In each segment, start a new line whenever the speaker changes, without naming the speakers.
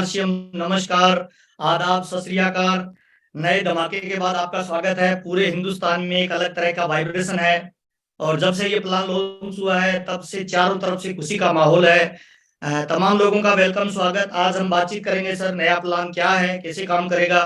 RCM, नमस्कार, आदाब, सत श्री अकाल। नए धमाके के बाद आपका स्वागत है। पूरे हिंदुस्तान में एक अलग तरह का वाइब्रेशन है और जब से ये प्लान लॉन्च हुआ है तब से चारों तरफ से खुशी का माहौल है। तमाम लोगों का वेलकम, स्वागत। आज हम बातचीत करेंगे सर, नया प्लान क्या है, कैसे काम करेगा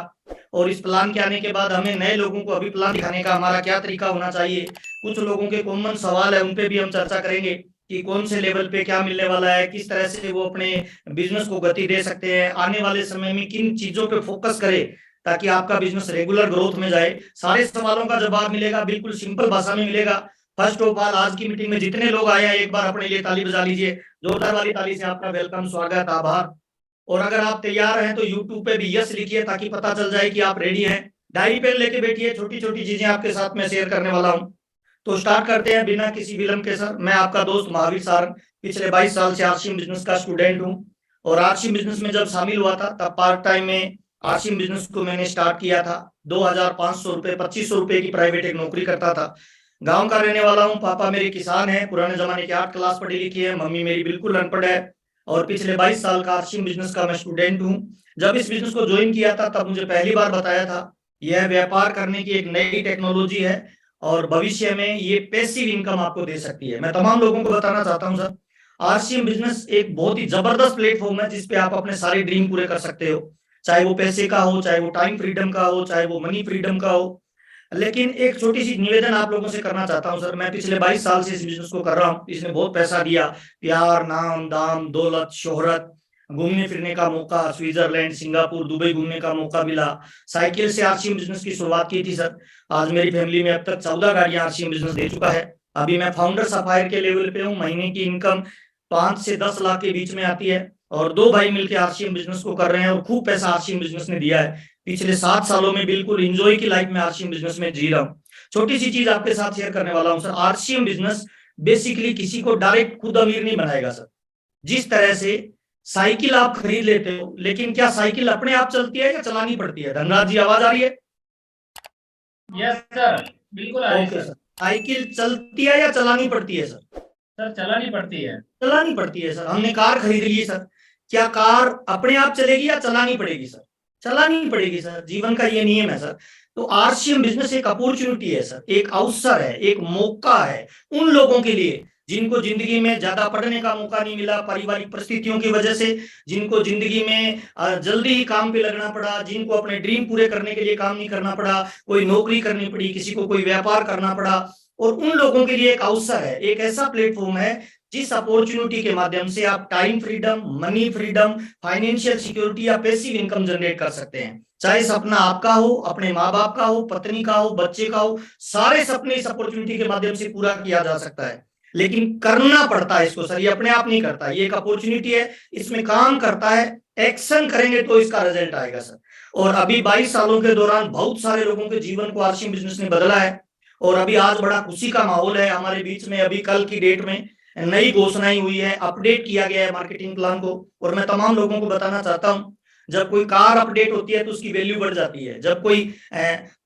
और इस प्लान के आने के बाद हमें नए लोगों को अभी प्लान दिखाने का हमारा क्या तरीका होना चाहिए। कुछ लोगों के कॉमन सवाल है, उन पे भी हम चर्चा करेंगे कि कौन से लेवल पे क्या मिलने वाला है, किस तरह से वो अपने बिजनेस को गति दे सकते हैं, आने वाले समय में किन चीजों पे फोकस करें ताकि आपका बिजनेस रेगुलर ग्रोथ में जाए। सारे सवालों का जवाब मिलेगा, बिल्कुल सिंपल भाषा में मिलेगा। फर्स्ट ऑफ ऑल, आज की मीटिंग में जितने लोग आए हैं एक बार अपने लिए ताली बजा लीजिए। जोरदार वाली ताली से आपका वेलकम, स्वागत, आभार। और अगर आप तैयार हैं तो यूट्यूब पे भी यस लिखिए ताकि पता चल जाए कि आप रेडी हैं। डायरी पेन लेके बैठिए, छोटी छोटी चीजें आपके साथ में शेयर करने वाला हूं। तो स्टार्ट करते हैं बिना किसी विलंब के सर। मैं आपका दोस्त महावीर सारंग, पिछले 22 साल से आरसीएम बिजनेस का स्टूडेंट हूं और आरसीएम बिजनेस में जब शामिल हुआ था तब पार्ट टाइम में आरसीएम बिजनेस को मैंने स्टार्ट किया था। 2500 रुपए, 2500 रुपए की प्राइवेट एक नौकरी करता था। गांव का रहने वाला हूं, पापा मेरे किसान हैं, पुराने जमाने की 8 क्लास पढ़ी लिखी है, मम्मी मेरी बिल्कुल अनपढ़ है और पिछले 22 साल का आरसीएम बिजनेस का मैं स्टूडेंट हूं। जब इस बिजनेस को ज्वाइन किया था तब मुझे पहली बार बताया था यह व्यापार करने की एक नई टेक्नोलॉजी है और भविष्य में ये पैसिव इनकम आपको दे सकती है। मैं तमाम लोगों को बताना चाहता हूं सर, आरसीएम बिजनेस एक बहुत ही जबरदस्त प्लेटफॉर्म है जिसपे आप अपने सारे ड्रीम पूरे कर सकते हो, चाहे वो पैसे का हो, चाहे वो टाइम फ्रीडम का हो, चाहे वो मनी फ्रीडम का हो। लेकिन एक छोटी सी निवेदन आप लोगों से करना चाहता हूं सर, मैं पिछले 22 साल से इस बिजनेस को कर रहा हूं, इसने बहुत पैसा दिया, प्यार, नाम, दाम, दौलत, शोहरत, घूमने फिरने का मौका, स्विट्जरलैंड, सिंगापुर, दुबई घूमने का मौका मिला। साइकिल से आरसीएम बिजनेस की शुरुआत की थी सर। आज मेरी फैमिली में अब तक 14 गाड़ियां आरसीएम बिजनेस दे चुका है। अभी मैं फाउंडर सफायर के लेवल पे हूँ, महीने की इनकम 5 से 10 लाख के बीच में आती है और 2 भाई मिलकर आरसीएम बिजनेस को कर रहे हैं और खूब पैसा आरसीएम बिजनेस ने दिया है। पिछले 7 सालों में बिल्कुल एंजॉय की लाइफ में आरसीएम बिजनेस में जी रहा हूँ। छोटी सी चीज आपके साथ शेयर करने वाला हूँ सर, आरसीएम बिजनेस बेसिकली किसी को डायरेक्ट खुद अमीर नहीं बनाएगा सर। जिस तरह से साइकिल आप खरीद लेते हो, लेकिन क्या साइकिल अपने आप चलती है या चलानी पड़ती है? धनराज जी, आवाज आ रही है?
यस सर, बिल्कुल आ रही
ओके
सर।
सर, साइकिल चलती है या चलानी पड़ती है सर?
सर चलानी पड़ती है।
चलानी पड़ती है सर। हमने कार खरीद ली सर, क्या कार अपने आप चलेगी या चलानी पड़ेगी सर? चलानी पड़ेगी सर, जीवन का ये नियम है सर। तो आरसीएम बिजनेस एक अपॉर्चुनिटी है सर, एक अवसर है, एक मौका है उन लोगों के लिए जिनको जिंदगी में ज्यादा पढ़ने का मौका नहीं मिला पारिवारिक परिस्थितियों की वजह से, जिनको जिंदगी में जल्दी ही काम पे लगना पड़ा, जिनको अपने ड्रीम पूरे करने के लिए काम नहीं करना पड़ा, कोई नौकरी करनी पड़ी, किसी को कोई व्यापार करना पड़ा। और उन लोगों के लिए एक अवसर है, एक ऐसा प्लेटफॉर्म है जिस अपॉर्चुनिटी के माध्यम से आप time freedom, money freedom, financial security या पैसिव इनकम जनरेट कर सकते हैं। चाहे सपना आपका हो, अपने माँ बाप का हो, पत्नी का हो, बच्चे का हो, सारे सपने इस अपॉर्चुनिटी के माध्यम से पूरा किया जा सकता है। लेकिन करना पड़ता है इसको सर, ये अपने आप नहीं करता। ये एक अपॉर्चुनिटी है, इसमें काम करता है, एक्शन करेंगे तो इसका रिजल्ट आएगा सर। और अभी 22 सालों के दौरान बहुत सारे लोगों के जीवन को आरसीएम बिजनेस ने बदला है और अभी आज बड़ा खुशी का माहौल है हमारे बीच में। अभी कल की डेट में नई घोषणाएं हुई है, अपडेट किया गया है मार्केटिंग प्लान को। और मैं तमाम लोगों को बताना चाहता हूं, जब कोई कार अपडेट होती है तो उसकी वैल्यू बढ़ जाती है, जब कोई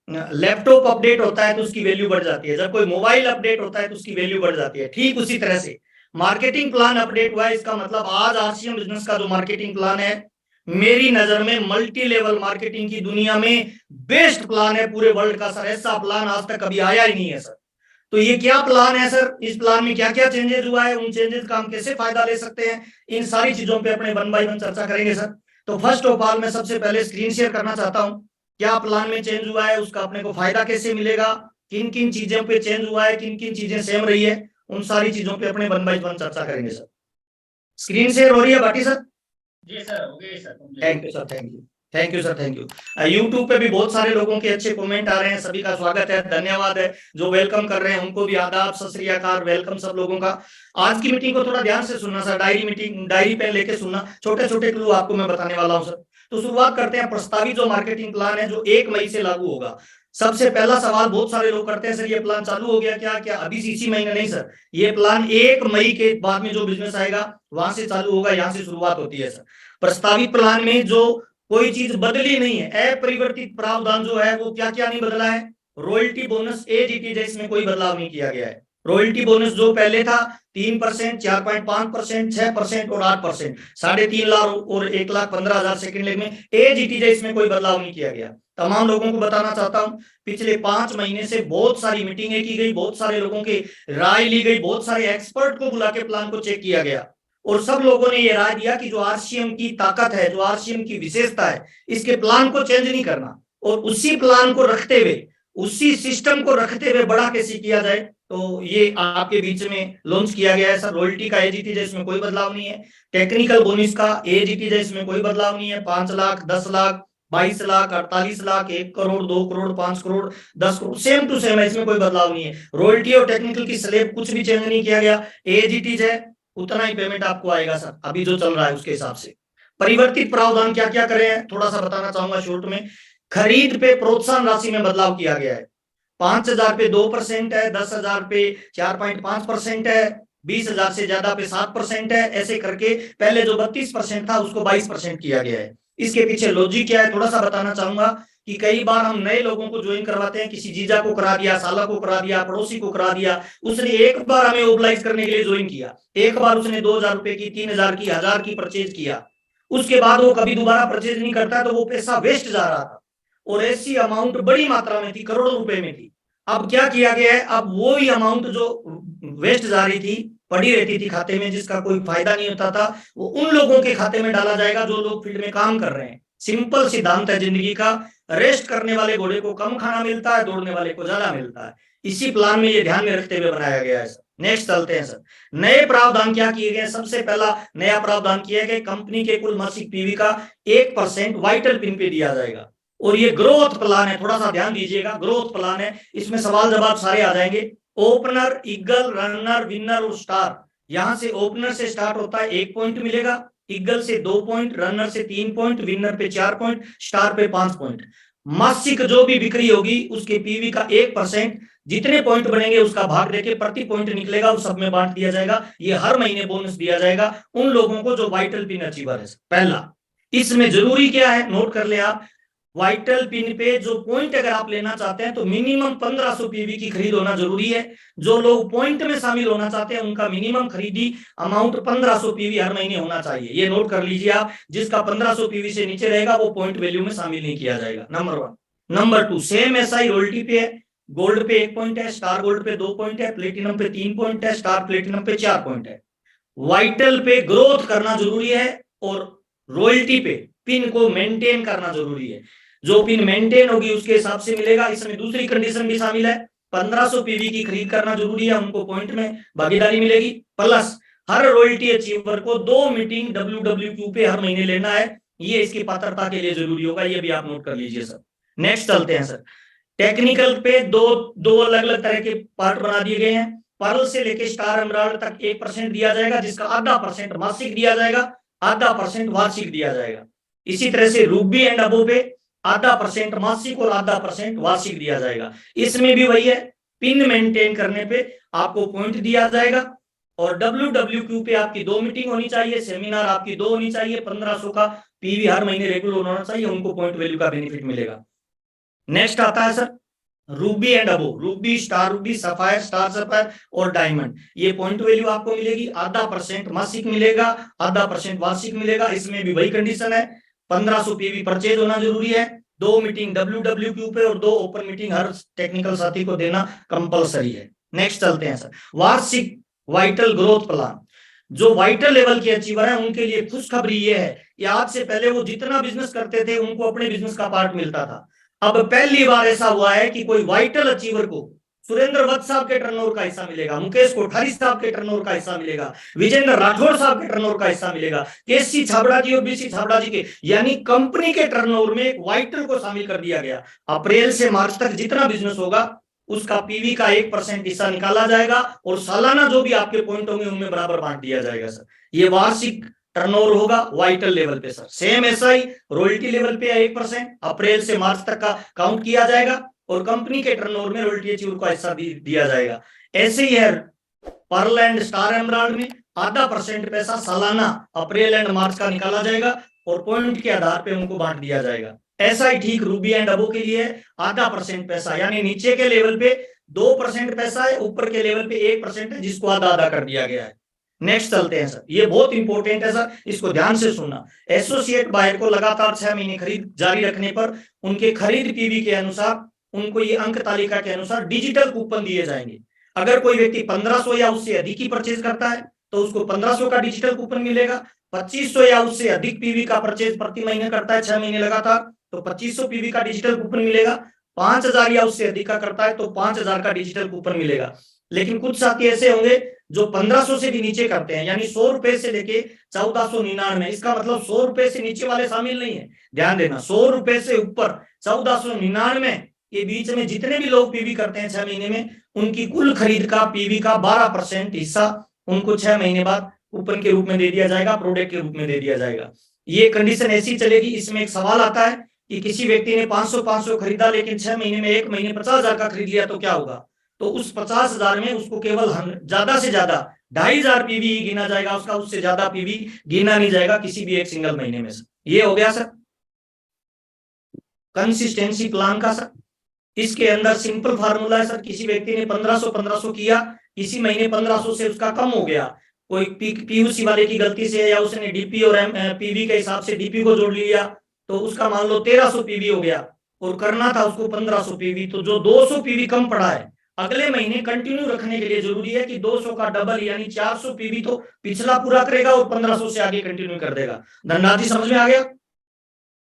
लैपटॉप अपडेट होता है तो उसकी वैल्यू बढ़ जाती है, जब कोई मोबाइल अपडेट होता है तो उसकी वैल्यू बढ़ जाती है। ठीक उसी तरह से मार्केटिंग प्लान अपडेट हुआ है, इसका मतलब आज आरसीएम बिजनेस का जो मार्केटिंग प्लान है मेरी नजर में मल्टी लेवल मार्केटिंग की दुनिया में बेस्ट प्लान है पूरे वर्ल्ड का सर। ऐसा प्लान आज तक कभी आया ही नहीं है सर। तो ये क्या प्लान है सर, इस प्लान में क्या क्या चेंजेस हुआ है, उन चेंजेस का हम कैसे फायदा ले सकते हैं, इन सारी चीजों पे अपने 1 बाय 1 चर्चा करेंगे सर। तो फर्स्ट ऑफ ऑल मैं सबसे पहले स्क्रीन शेयर करना चाहता हूं, क्या प्लान में चेंज हुआ है, उसका अपने को फायदा कैसे मिलेगा, किन किन चीजों पे चेंज हुआ है, किन किन चीजें सेम रही है, उन सारी चीजों पे अपने 1 बाय 1 चर्चा करेंगे सर। स्क्रीन शेयर हो रही है बाकी सर?
जी सर, हो गई sir.
Thank you sir, thank you, thank you sir, thank you. YouTube पे भी बहुत सारे लोगों के अच्छे कमेंट आ रहे हैं, सभी का स्वागत है, धन्यवाद है। जो वेलकम कर रहे हैं उनको भी आदाब, सत श्री अकाल, वेलकम सब लोगों का। आज की मीटिंग को थोड़ा ध्यान से सुनना सर, डायरी पेन लेके सुनना, छोटे छोटे क्लू आपको मैं बताने वाला हूँ सर। तो शुरुआत करते हैं, प्रस्तावित जो मार्केटिंग प्लान है जो 1 मई से लागू होगा। सबसे पहला सवाल बहुत सारे लोग करते हैं, सर ये प्लान चालू हो गया क्या? क्या अभी इसी महीने? नहीं सर, ये प्लान 1 मई के बाद में जो बिजनेस आएगा वहां से चालू होगा, यहाँ से शुरुआत होती है सर। प्रस्तावित प्लान में जो कोई चीज बदली नहीं है, अपरिवर्तित प्रावधान जो है वो क्या क्या नहीं बदला है, royalty bonus as it is है, इसमें कोई बदलाव नहीं किया गया है। रॉयल्टी बोनस जो पहले था 3%, 4.5%, 6% और 8%, 3.5 लाख और 1,15,000 सेकंड लेग में एजीटीज है, इसमें कोई बदलाव नहीं किया गया। तमाम लोगों को बताना चाहता हूं, पिछले 5 महीने से बहुत सारी मीटिंगें की गई, बहुत सारे लोगों की राय ली गई, बहुत सारे एक्सपर्ट को बुला के प्लान को चेक किया गया और सब लोगों ने यह राय दिया कि जो आरसीएम की ताकत है, जो आरसीएम की विशेषता है, इसके प्लान को चेंज नहीं करना और उसी प्लान को रखते हुए, उसी सिस्टम को रखते हुए बड़ा कैसे किया जाए। तो ये आपके बीच में लॉन्च किया गया है सर। रॉयल्टी का एजीटी है, इसमें कोई बदलाव नहीं है। टेक्निकल बोनस का एजीटी है, इसमें कोई बदलाव नहीं है। 5 lakh, 10 lakh, 22 lakh, 48 lakh, 1 crore, 2 crore, 5 crore, 10 crore, same to same है, इसमें कोई बदलाव नहीं है। रॉयल्टी और टेक्निकल की स्लैब कुछ भी चेंज नहीं किया गया। एजीटी है, उतना ही पेमेंट आपको आएगा सर, अभी जो चल रहा है उसके हिसाब से। परिवर्तित प्रावधान क्या क्या करे हैं थोड़ा सा बताना चाहूंगा शॉर्ट में। खरीद पे प्रोत्साहन राशि में बदलाव किया गया है। 5,000 पे 2% है, 10,000 पे 4.5% है, 20,000 से ज्यादा पे 7% है। ऐसे करके पहले जो 32% था उसको 22% किया गया है। इसके पीछे लॉजिक क्या है थोड़ा सा बताना चाहूंगा कि कई बार हम नए लोगों को ज्वाइन करवाते हैं, किसी जीजा को करा दिया, साला को करा दिया, पड़ोसी को करा दिया, उसने एक बार हमें ओबलाइज करने के लिए ज्वाइन किया, एक बार उसने 2,000 रुपए की, 3,000 की, 1,000 की परचेज किया, उसके बाद वो कभी दोबारा परचेज नहीं करता, तो वो पैसा वेस्ट जा रहा था और ऐसी अमाउंट बड़ी मात्रा में थी, करोड़ों रुपए में थी। अब क्या किया गया है, अब वो ही अमाउंट जो वेस्ट जा रही थी, पड़ी रहती थी खाते में, जिसका कोई फायदा नहीं होता था, वो उन लोगों के खाते में डाला जाएगा जो लोग फील्ड में काम कर रहे हैं। सिंपल सिद्धांत है जिंदगी का, रेस्ट करने वाले घोड़े को कम खाना मिलता है, दौड़ने वाले को ज्यादा मिलता है। इसी प्लान में ये ध्यान में रखते हुए बनाया गया है सर। नेक्स्ट चलते हैं सर। नए प्रावधान क्या किए गए। सबसे पहला नया प्रावधान किया गया, कंपनी के कुल मासिक पीवी का 1% वाइटल पिन पे दिया जाएगा और ये ग्रोथ प्लान है, थोड़ा सा ध्यान दीजिएगा, ग्रोथ प्लान है, इसमें सवाल जवाब सारे आ जाएंगे। ओपनर, ईगल, रनर, विनर और स्टार, यहां से ओपनर से स्टार्ट होता है, 1 पॉइंट मिलेगा, ईगल से 2 पॉइंट, रनर से 3 पॉइंट, विनर पे 4 पॉइंट, स्टार पे 5 पॉइंट। मासिक जो भी बिक्री होगी उसके पीवी का 1%, जितने पॉइंट बनेंगे उसका भाग देके प्रति पॉइंट निकलेगा, उस सब में बांट दिया जाएगा। ये हर महीने बोनस दिया जाएगा उन लोगों को जो वाइटल पिन अचीवर है। पहला, इसमें जरूरी क्या है, नोट कर ले आप, वाइटल पिन पे जो पॉइंट अगर आप लेना चाहते हैं तो मिनिमम 1500 पीवी की खरीद होना जरूरी है। जो लोग पॉइंट में शामिल होना चाहते हैं उनका मिनिमम खरीदी अमाउंट 1500 पीवी हर महीने होना चाहिए, ये नोट कर लीजिए आप। जिसका 1500 पीवी से नीचे रहेगा वो पॉइंट वैल्यू में शामिल नहीं किया जाएगा, number 1। Number 2, same SI royalty पे है। गोल्ड पे 1 पॉइंट है, स्टार गोल्ड पे 2 पॉइंट है, प्लेटिनम पे 3 पॉइंट है, स्टार प्लेटिनम पे 4 पॉइंट है। वाइटल पे ग्रोथ करना जरूरी है और रॉयल्टी पे पिन को मेंटेन करना जरूरी है। जो पिन मेंटेन होगी उसके हिसाब से मिलेगा। इसमें दूसरी कंडीशन भी शामिल है, 1500 पीवी की खरीद करना जरूरी है, उनको पॉइंट में भागीदारी मिलेगी। प्लस हर रॉयल्टी अचीवर को 2 मीटिंग WWQ पे हर महीने लेना है, ये इसकी पात्रता के लिए जरूरी होगा, ये भी आप नोट कर लीजिए सर। नेक्स्ट चलते हैं सर। टेक्निकल पे दो अलग अलग तरह के पार्ट बना दिए गए हैं। पर्ल से लेके स्टार एमराल्ड तक 1% दिया जाएगा, जिसका आधा % मासिक दिया जाएगा, आधा % वार्षिक दिया जाएगा। इसी तरह से रूबी एंड अबो पे आधा % मासिक और आधा % वार्षिक दिया जाएगा। इसमें भी वही है, पिन मेंटेन करने पे आपको पॉइंट दिया जाएगा और WWQ पे आपकी 2 मीटिंग होनी चाहिए, सेमिनार आपकी 2 होनी चाहिए, 1500 का पीवी हर महीने रेगुलर होना चाहिए, उनको पॉइंट वैल्यू का बेनिफिट मिलेगा। नेक्स्ट आता है sir Ruby and above, Ruby, star Ruby, sapphire, star sapphire और डायमंड। ये पॉइंट वैल्यू आपको मिलेगी, आधा % मासिक मिलेगा, आधा % वार्षिक मिलेगा। इसमें भी वही कंडीशन है, 1500 पीवी परचेज होना जरूरी है, 2 मीटिंग WWQ पे और 2 ओपन मीटिंग हर टेक्निकल साथी को देना कंपलसरी है। नेक्स्ट चलते हैं सर, वार्षिक वाइटल ग्रोथ प्लान। जो वाइटल लेवल के अचीवर हैं उनके लिए खुशखबरी ये है कि आज से पहले वो जितना बिजनेस करते थे उनको अपने बिजनेस का पार्ट मिलता था। अब पहली बार ऐसा हुआ है कि कोई वाइटल अचीवर को सुरेंद्र वत्स साहब के टर्नओवर का हिस्सा मिलेगा, मुकेश कोठारी साहब के टर्नओवर का हिस्सा मिलेगा, विजेंद्र राठौर साहब के टर्नओवर का हिस्सा मिलेगा, केसी छाबड़ा जी और बीसी छाबड़ा जी के, यानी कंपनी के टर्नओवर में एक वाइटल को शामिल कर दिया गया। अप्रैल से मार्च तक जितना बिजनेस होगा उसका पीवी का 1% हिस्सा निकाला जाएगा और सालाना जो भी आपके पॉइंट होंगे उनमें बराबर बांट दिया जाएगा सर। ये वार्षिक टर्नओवर होगा वाइटल लेवल पे sir. Same SI royalty level पे 1% अप्रैल से मार्च तक का काउंट किया जाएगा और कंपनी के टर्नओवर में रॉयल्टी अचीवर का हिस्सा भी दिया जाएगा। ऐसे ही है पर्ल एंड स्टार एमराल्ड में, आधा % पैसा सालाना अप्रैल एंड मार्च का निकाला जाएगा और पॉइंट के आधार पे उनको बांट दिया जाएगा। ऐसा ही ठीक रूबी एंड अबो के लिए आधा % पैसा, यानी नीचे के लेवल पे 2% पैसा है, ऊपर के लेवल पे 1% है जिसको आधा आधा कर दिया गया है। नेक्स्ट चलते हैं सर, ये बहुत इंपॉर्टेंट है सर, इसको ध्यान से सुनना। एसोसिएट बायर को लगातार 6 महीने खरीद जारी रखने पर उनके खरीद पीवी के अनुसार उनको ये अंक तालिका के अनुसार डिजिटल कूपन दिए जाएंगे। अगर कोई व्यक्ति 1500 या उससे अधिक की परचेज करता है तो उसको 1500 का डिजिटल कूपन मिलेगा। 2500 या उससे अधिक पीवी का परचेज प्रति महीने करता है 6 महीने लगातार तो 2500 पीवी का डिजिटल कूपन मिलेगा। 5000 या उससे अधिक का करता है तो 5000 का डिजिटल कूपन मिलेगा। लेकिन कुछ साथी ऐसे होंगे जो 1500 से भी नीचे करते हैं, यानी 100 रुपए से लेके 1499, इसका मतलब 100 रुपए से नीचे वाले शामिल नहीं है। ध्यान देना, 100 रुपए से ऊपर 1499 के बीच में जितने भी लोग पीवी करते हैं 6 महीने में, उनकी कुल खरीद का पीवी का 12% हिस्सा उनको 6 महीने बाद कूपन के रूप में दे दिया जाएगा, प्रोडक्ट के रूप में दे दिया जाएगा। ये कंडीशन ऐसी चलेगी। इसमें एक सवाल आता है कि किसी व्यक्ति ने 500 खरीदा लेकिन 6 महीने में 1 महीने 50,000 का खरीद लिया तो क्या होगा? तो उस 50,000 में उसको केवल ज्यादा से ज्यादा 2500 पीवी ही गिना जाएगा, उसका उससे ज्यादा पीवी गिना नहीं जाएगा किसी भी एक सिंगल महीने में। ये हो गया सर कंसिस्टेंसी प्लान का सर। इसके अंदर सिंपल फार्मूला है सर, किसी व्यक्ति ने 1500 किया, इसी महीने 1500 से उसका कम हो गया, कोई पीयूसी वाले की गलती से या उसने डीपी और पीवी के हिसाब से डीपी को जोड़ लिया तो उसका मान लो 1300 पीवी हो गया और करना था उसको 1500 पीवी, तो जो 200 पीवी कम पड़ा है अगले महीने कंटिन्यू रखने के लिए जरूरी है कि 200 का डबल यानी 400 पीवी तो पिछला पूरा करेगा और 1500 से आगे कंटिन्यू कर देगा। धनराज जी समझ में आ गया?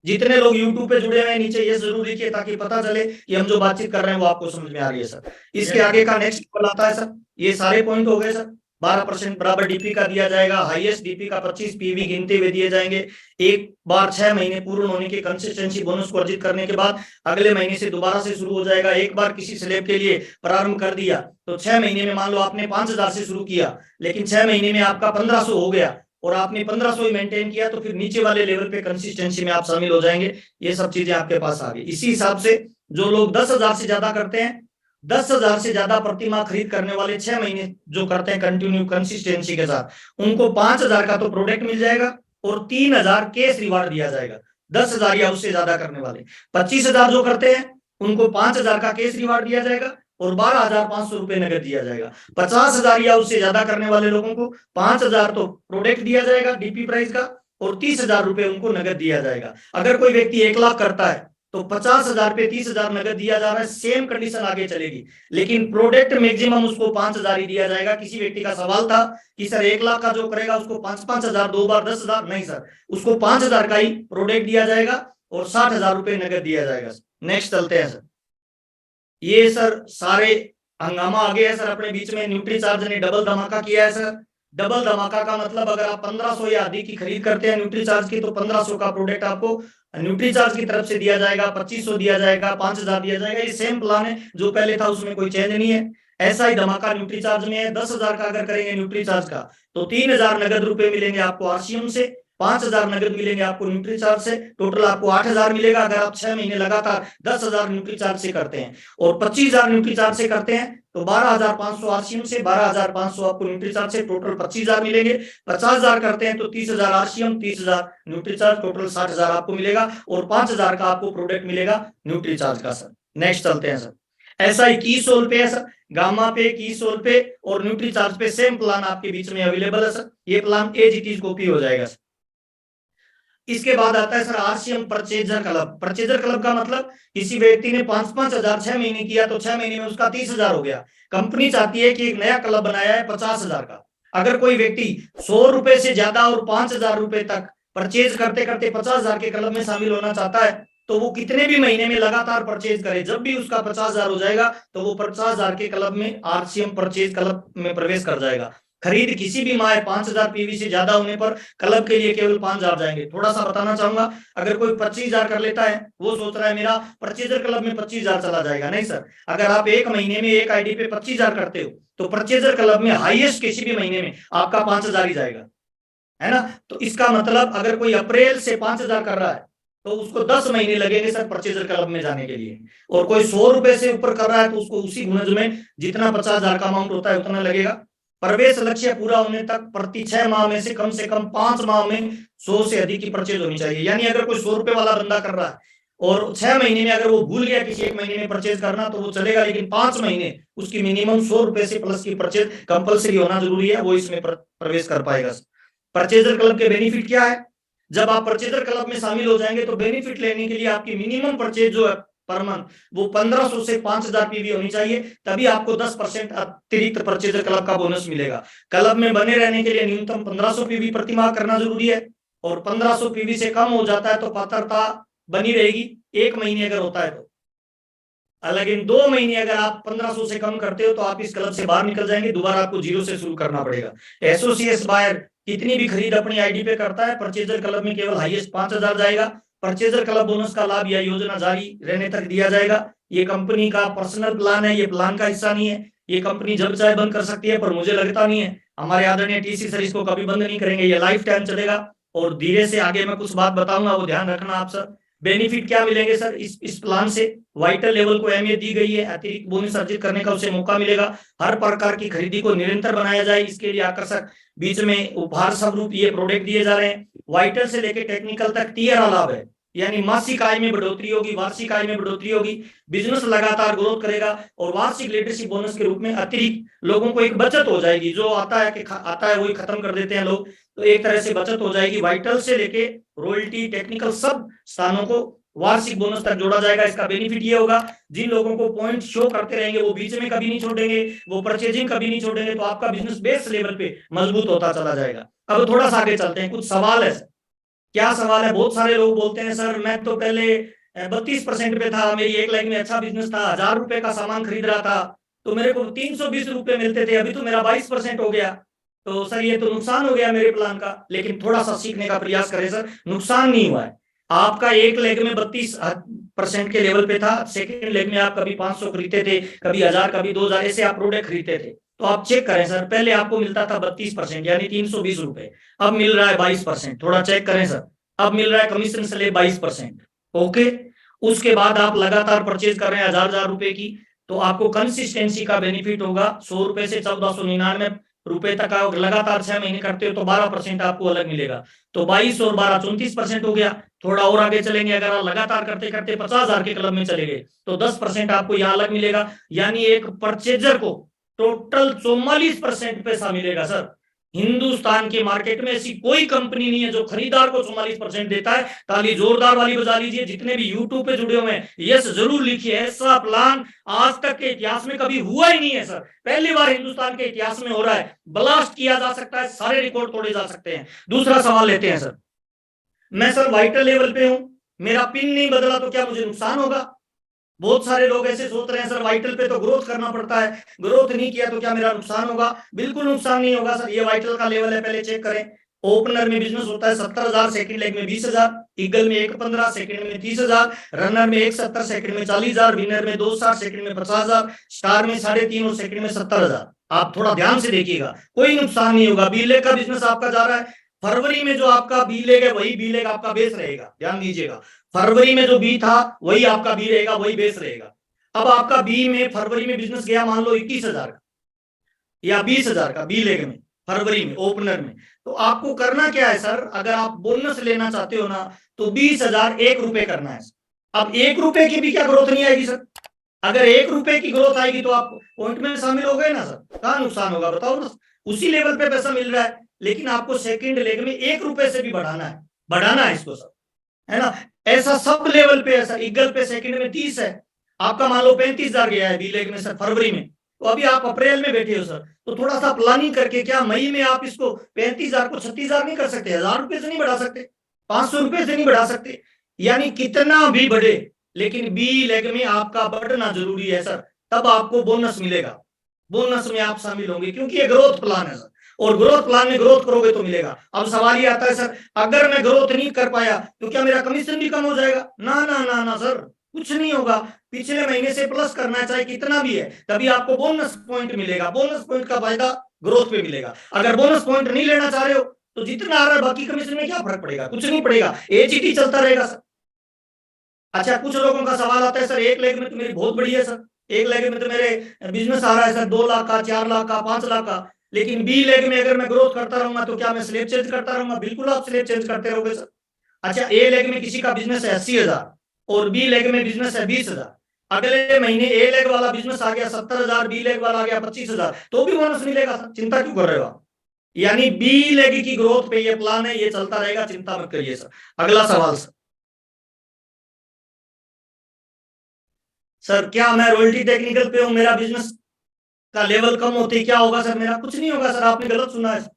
जितने लोग YouTube पे जुड़े हुए हैं नीचे ये जरूर लिखिए ताकि पता चले कि हम जो बातचीत कर रहे हैं वो आपको समझ में आ रही है सर। इसके आगे का नेक्स्ट लेवल आता है सर, ये सारे पॉइंट हो गए सर। 12% बराबर डीपी का दिया जाएगा, हाईएस्ट डीपी का 25 पीवी गिनते हुए दिए जाएंगे। एक बार 6 महीने पूर्ण होने के कंसिस्टेंसी बोनस को अर्जित करने के बाद अगले महीने से दोबारा से शुरू हो जाएगा। एक बार किसी स्लैब के लिए प्रारंभ कर दिया तो 6 महीने में मान लो आपने 5000 से शुरू किया लेकिन 6 महीने में आपका 1500 हो गया और आपने 1500 ही मेंटेन किया तो फिर नीचे वाले लेवल पे कंसिस्टेंसी में आप शामिल हो जाएंगे। ये सब चीजें आपके पास आ गई। इसी हिसाब से जो लोग 10,000 से ज्यादा करते हैं, 10,000 से ज्यादा प्रति माह खरीद करने वाले 6 महीने जो करते हैं कंटिन्यू कंसिस्टेंसी के साथ, उनको 5,000 का तो प्रोडक्ट मिल जाएगा और 3,000 कैश रिवार्ड दिया जाएगा। 10,000 या उससे ज्यादा करने वाले 25,000 जो करते हैं उनको 5,000 का कैश रिवार्ड दिया जाएगा और 12,500 रुपए नगद दिया जाएगा। 50,000 या उससे ज्यादा करने वाले लोगों को 5,000 तो प्रोडक्ट दिया जाएगा डीपी प्राइस का और 30,000 रुपए उनको नगद दिया जाएगा। अगर कोई व्यक्ति 1 लाख करता है तो 50,000 पे 30,000 नगद दिया जा रहा है। सेम कंडीशन आगे चलेगी लेकिन प्रोडक्ट मैक्सिमम उसको 5,000 ही दिया जाएगा। किसी व्यक्ति का सवाल था कि सर 1 लाख का जो करेगा उसको 5,000 2 बार 10,000, नहीं सर, उसको 5,000 का ही प्रोडक्ट दिया जाएगा और 60,000 रुपए नगद दिया जाएगा। नेक्स्ट चलते हैं सर। ये सर सारे हंगामा आ गया है सर अपने बीच में। न्यूट्री चार्ज ने डबल धमाका किया है सर। डबल धमाका का मतलब अगर आप 1500 या अधिक की खरीद करते हैं न्यूट्री चार्ज की तो 1500 का प्रोडक्ट आपको न्यूट्री चार्ज की तरफ से दिया जाएगा, 2500 दिया जाएगा, 5000 दिया जाएगा। ये सेम प्लान है जो पहले था, उसमें कोई चेंज नहीं है। ऐसा ही धमाका न्यूट्री चार्ज में है। 10,000 का अगर करेंगे न्यूट्री चार्ज का तो 3,000 नगद रुपए मिलेंगे आपको आरसीएम से, 5,000 नगद मिलेंगे आपको न्यूट्री चार्ज से, टोटल आपको 8,000 मिलेगा अगर आप 6 महीने लगातार 10,000 न्यूट्री चार्ज से करते हैं। और 25,000 न्यूट्री चार्ज से करते हैं तो 12,500 आरसीएम से, 12,500 आपको न्यूट्री चार्ज से, टोटल 25,000 मिलेंगे। 50,000 करते हैं तो 30,000 आरसीएम, 30,000 न्यूट्री चार्ज, टोटल 60,000 आपको मिलेगा और 5,000 का आपको प्रोडक्ट मिलेगा न्यूट्री चार्ज का सर। नेक्स्ट चलते हैं सर। ऐसा ही की सोल पे है सर, गामा पे, की सोल पे और न्यूट्री चार्ज पे सेम प्लान आपके बीच में अवेलेबल है सर। ये plan as it is copy हो जाएगा सर। इसके बाद आता है sir RCM purchaser club. Purchaser club का मतलब किसी व्यक्ति ने 5,000 6 महीने किया तो 6 महीने में उसका 30,000 हो गया। कंपनी चाहती है कि एक नया क्लब बनाया है 50,000 का। अगर कोई व्यक्ति 100 रुपए से ज्यादा और 5,000 रुपए तक परचेज करते करते 50,000 के क्लब में शामिल होना चाहता है तो वो कितने भी महीने में लगातार परचेज करे, जब भी उसका 50,000 हो जाएगा तो वो 50,000 के क्लब में, आरसीएम परचेज क्लब में प्रवेश कर जाएगा। खरीद किसी भी माह 5,000 पीवी से ज्यादा होने पर क्लब के लिए केवल 5,000 जाएंगे। थोड़ा सा बताना चाहूंगा, अगर कोई 25,000 कर लेता है वो सोच रहा है मेरा परचेजर क्लब में 25,000 चला जाएगा। नहीं सर, अगर आप एक महीने में एक आईडी पे 25,000 करते हो तो परचेजर क्लब में हाईएस्ट किसी भी महीने में आपका 5,000 ही जाएगा, है ना। तो इसका मतलब अगर कोई अप्रैल से 5,000 कर रहा है तो उसको 10 महीने लगेंगे सर परचेजर क्लब में जाने के लिए। और कोई 100 रुपए से ऊपर कर रहा है तो उसको उसी गुणज में जितना 50,000 का अमाउंट होता है उतना लगेगा। प्रवेश लक्ष्य पूरा होने तक प्रति 6 माह में से कम 5 माह में 100 से अधिक की परचेज होनी चाहिए। यानी अगर कोई 100 रुपए वाला बंदा कर रहा है और 6 महीने में अगर वो भूल गया किसी एक महीने में परचेज करना तो वो चलेगा, लेकिन 5 महीने उसकी मिनिमम 100 रुपए से प्लस की परचेज कंपलसरी होना जरूरी है, वो इसमें प्रवेश कर पाएगा। परचेजर क्लब के बेनिफिट क्या है? जब आप परचेजर क्लब में शामिल हो जाएंगे तो बेनिफिट लेने के लिए आपकी मिनिमम परचेज जो है पर मंथ वो 1500 से 5000 पीवी होनी चाहिए, तभी आपको 10% अतिरिक्त परचेजर क्लब का बोनस मिलेगा। क्लब में बने रहने के लिए न्यूनतम 1500 पीवी प्रति माह करना जरूरी है, और 1500 पीवी से कम हो जाता है तो पात्रता बनी रहेगी 1 महीने अगर होता है तो। लेकिन 2 महीने अगर आप 1500 से कम करते हो तो आप इस क्लब से बाहर निकल जाएंगे, दोबारा आपको जीरो से शुरू करना पड़ेगा। एसोसिएट बायर कितनी भी खरीद अपनी आईडी पे करता है, परचेजर क्लब में केवल हाईएस्ट 5000 जाएगा। परचेजर क्लब बोनस का लाभ या योजना जारी रहने तक दिया जाएगा। ये कंपनी का पर्सनल प्लान है, ये प्लान का हिस्सा नहीं है। ये कंपनी जब चाहे बंद कर सकती है, पर मुझे लगता नहीं है हमारे आदरणीय टीसी सर इसको कभी बंद नहीं करेंगे, ये लाइफ टाइम चलेगा। और धीरे से आगे मैं कुछ बात बताऊंगा, वो ध्यान रखना आप सर। बेनिफिट क्या मिलेंगे सर इस प्लान से? वाइटल लेवल को अहमियत दी गई है, अतिरिक्त बोनस अर्जित करने का उसे मौका मिलेगा। हर प्रकार की खरीदी को निरंतर बनाया जाए, इसके लिए आकर्षक बीच में उपहार स्वरूप ये प्रोडक्ट दिए जा रहे हैं। वाइटल से लेकर टेक्निकल तक टियर लाभ है, यानी मासिक आय में बढ़ोतरी होगी, वार्षिक आय में बढ़ोतरी होगी, बिजनेस लगातार ग्रोथ करेगा, और वार्षिक लीडरशिप बोनस के रूप में अतिरिक्त लोगों को एक बचत हो जाएगी। जो आता है वही खत्म कर देते हैं लोग, तो एक तरह से बचत हो जाएगी। वाइटल से लेके रॉयल्टी, टेक्निकल सब स्थानों को वार्षिक बोनस तक जोड़ा जाएगा। इसका बेनिफिट ये होगा, जिन लोगों को पॉइंट शो करते रहेंगे वो बीच में कभी नहीं छोड़ेंगे, वो परचेजिंग कभी नहीं छोड़ेंगे, तो आपका बिजनेस बेस लेवल पे मजबूत होता चला जाएगा। अब थोड़ा सा आगे चलते हैं, कुछ सवाल है। क्या सवाल है? बहुत सारे लोग बोलते हैं सर मैं तो पहले 32% पे था, मेरी 1 लाख में अच्छा बिजनेस था, 1000 रुपए का सामान खरीद रहा था तो मेरे को 320 रुपए मिलते थे, अभी तो मेरा 22% हो गया, तो सर ये तो नुकसान हो गया मेरे प्लान का। लेकिन थोड़ा सा सीखने का प्रयास करें सर, नुकसान नहीं हुआ है। आपका 1 लेग में 32% के लेवल पे था, सेकेंड लेग में आप कभी 500 खरीदते थे, कभी 1000, कभी 2000, ऐसे आप प्रोडक्ट खरीदते थे। तो आप चेक करें सर, पहले आपको मिलता था 32% यानी 320 रुपए, अब मिल रहा है 22%। थोड़ा चेक करें सर, अब मिल रहा है कमीशन स्लैब 22%। ओके, उसके बाद आप लगातार परचेज कर रहे हैं 1000 रुपए की, तो आपको कंसिस्टेंसी का बेनिफिट होगा। 100 रुपए से 1499 रुपए तक आप लगातार 6 महीने करते हो तो 12% आपको अलग मिलेगा, तो 22 और 12 34% हो गया। थोड़ा और आगे चलेंगे, अगर आप लगातार करते करते 50,000 के क्लब में चले गए तो 10% आपको यहाँ अलग मिलेगा, यानी एक परचेजर को टोटल 44% पैसा मिलेगा सर। हिंदुस्तान के मार्केट में ऐसी कोई कंपनी नहीं है जो खरीदार को 44% देता है। ताली जोरदार वाली बजा लीजिए। जितने भी यूट्यूब पे जुड़े हुए हैं यस जरूर लिखिए, ऐसा प्लान आज तक के इतिहास में कभी हुआ ही नहीं है सर, पहली बार हिंदुस्तान के इतिहास में हो रहा है। ब्लास्ट किया जा सकता है, सारे रिकॉर्ड तोड़े जा सकते हैं। दूसरा सवाल लेते हैं सर, मैं सर वाइटल लेवल पे हूं, मेरा पिन नहीं बदला तो क्या मुझे नुकसान होगा? बहुत सारे लोग ऐसे सोच रहे हैं सर वाइटल पे तो ग्रोथ करना पड़ता है, ग्रोथ नहीं किया तो क्या मेरा नुकसान होगा? बिल्कुल नुकसान नहीं होगा सर। ये वाइटल का लेवल है, पहले चेक करें। ओपनर में बिजनेस होता है 70,000, सेकंड लेग में 20,000, ईगल में 115, सेकंड में 30,000, रनर में 170, सेकंड में 40,000, विनर में 260, सेकंड में 50,000, स्टार में 3.5 और सेकंड में 70,000। आप थोड़ा ध्यान से देखिएगा, कोई नुकसान नहीं होगा। बी लेग का बिजनेस आपका जा रहा है, फरवरी में जो आपका बी लेग है वही बी लेग आपका बेस रहेगा, ध्यान दीजिएगा। फरवरी में जो बी था वही आपका बी रहेगा, वही बेस रहेगा। अब आपका बी में फरवरी में बिजनेस गया मान लो 21,000 का या 20,000 का बी लेग में, फरवरी में ओपनर में, तो आपको करना क्या है सर? अगर आप बोनस लेना चाहते हो ना तो 20,000 1 रुपए करना है। अब 1 रुपए की भी क्या ग्रोथ नहीं आएगी सर? अगर 1 रुपए की ग्रोथ आएगी तो आप पॉइंट में शामिल हो गए ना सर, कहाँ नुकसान होगा बताओ ना? उसी लेवल पे पैसा मिल रहा है, लेकिन आपको सेकंड लेग में 1 रुपए से भी बढ़ाना है इसको सर, है ना? ऐसा सब लेवल पे है सर। ईगल पे सेकंड में 30 है, आपका मान लो 35,000 गया है बी लेग में सर फरवरी में, तो अभी आप अप्रैल में बैठे हो सर, तो थोड़ा सा प्लानिंग करके क्या मई में आप इसको 35,000 को 36,000 नहीं कर सकते? 1000 रुपए से नहीं बढ़ा सकते? 500 रुपए से नहीं बढ़ा सकते? यानी कितना भी बढ़े, लेकिन बी लेग में आपका बढ़ना जरूरी है सर, तब आपको बोनस मिलेगा। बोनस में आप शामिल होंगे क्योंकि ये ग्रोथ प्लान है सर, और ग्रोथ प्लान में ग्रोथ करोगे तो मिलेगा। अब सवाल ये आता है सर, अगर मैं ग्रोथ नहीं कर पाया तो क्या मेरा कमीशन भी कम हो जाएगा? ना ना ना ना सर, कुछ नहीं होगा। पिछले महीने से प्लस करना है, चाहे कितना भी है, तभी आपको बोनस पॉइंट मिलेगा। बोनस पॉइंट का फायदा ग्रोथ पे मिलेगा। अगर बोनस पॉइंट नहीं लेना चाह रहे हो तो जितना आ रहा है बाकी कमीशन में क्या फर्क पड़ेगा? कुछ नहीं पड़ेगा, एजीटी चलता रहेगा सर। अच्छा, कुछ लोगों का सवाल आता है सर 1 लाख में तो मेरी बहुत बड़ी है सर, 1 लाख में तो मेरे बिजनेस आ रहा है सर 2 लाख का, 4 लाख का, 5 लाख का, लेकिन बी लेग में अगर मैं ग्रोथ करता रहूंगा तो क्या मैं स्लैब चेंज करता रहूंगा? बिल्कुल आप स्लैब चेंज करते रहोगे सर। अच्छा, ए लेग में किसी का बिजनेस है 80,000 और बी लेग में बिजनेस है 20,000, अगले महीने ए लेग वाला बिजनेस आ गया 70,000, बी लेग वाला आ गया 25,000, तो भी बोनस मिलेगा सर। चिंता क्यों कर रहे हो आप? यानी बी लेग की ग्रोथ पे ये प्लान है, ये चलता रहेगा, चिंता मत करिए सर। अगला सवाल सर। सर क्या मैं रॉयल्टी टेक्निकल पे हूं, मेरा बिजनेस का लेवल कम होते ही क्या होगा सर? मेरा कुछ नहीं होगा सर, आपने गलत सुना है सर।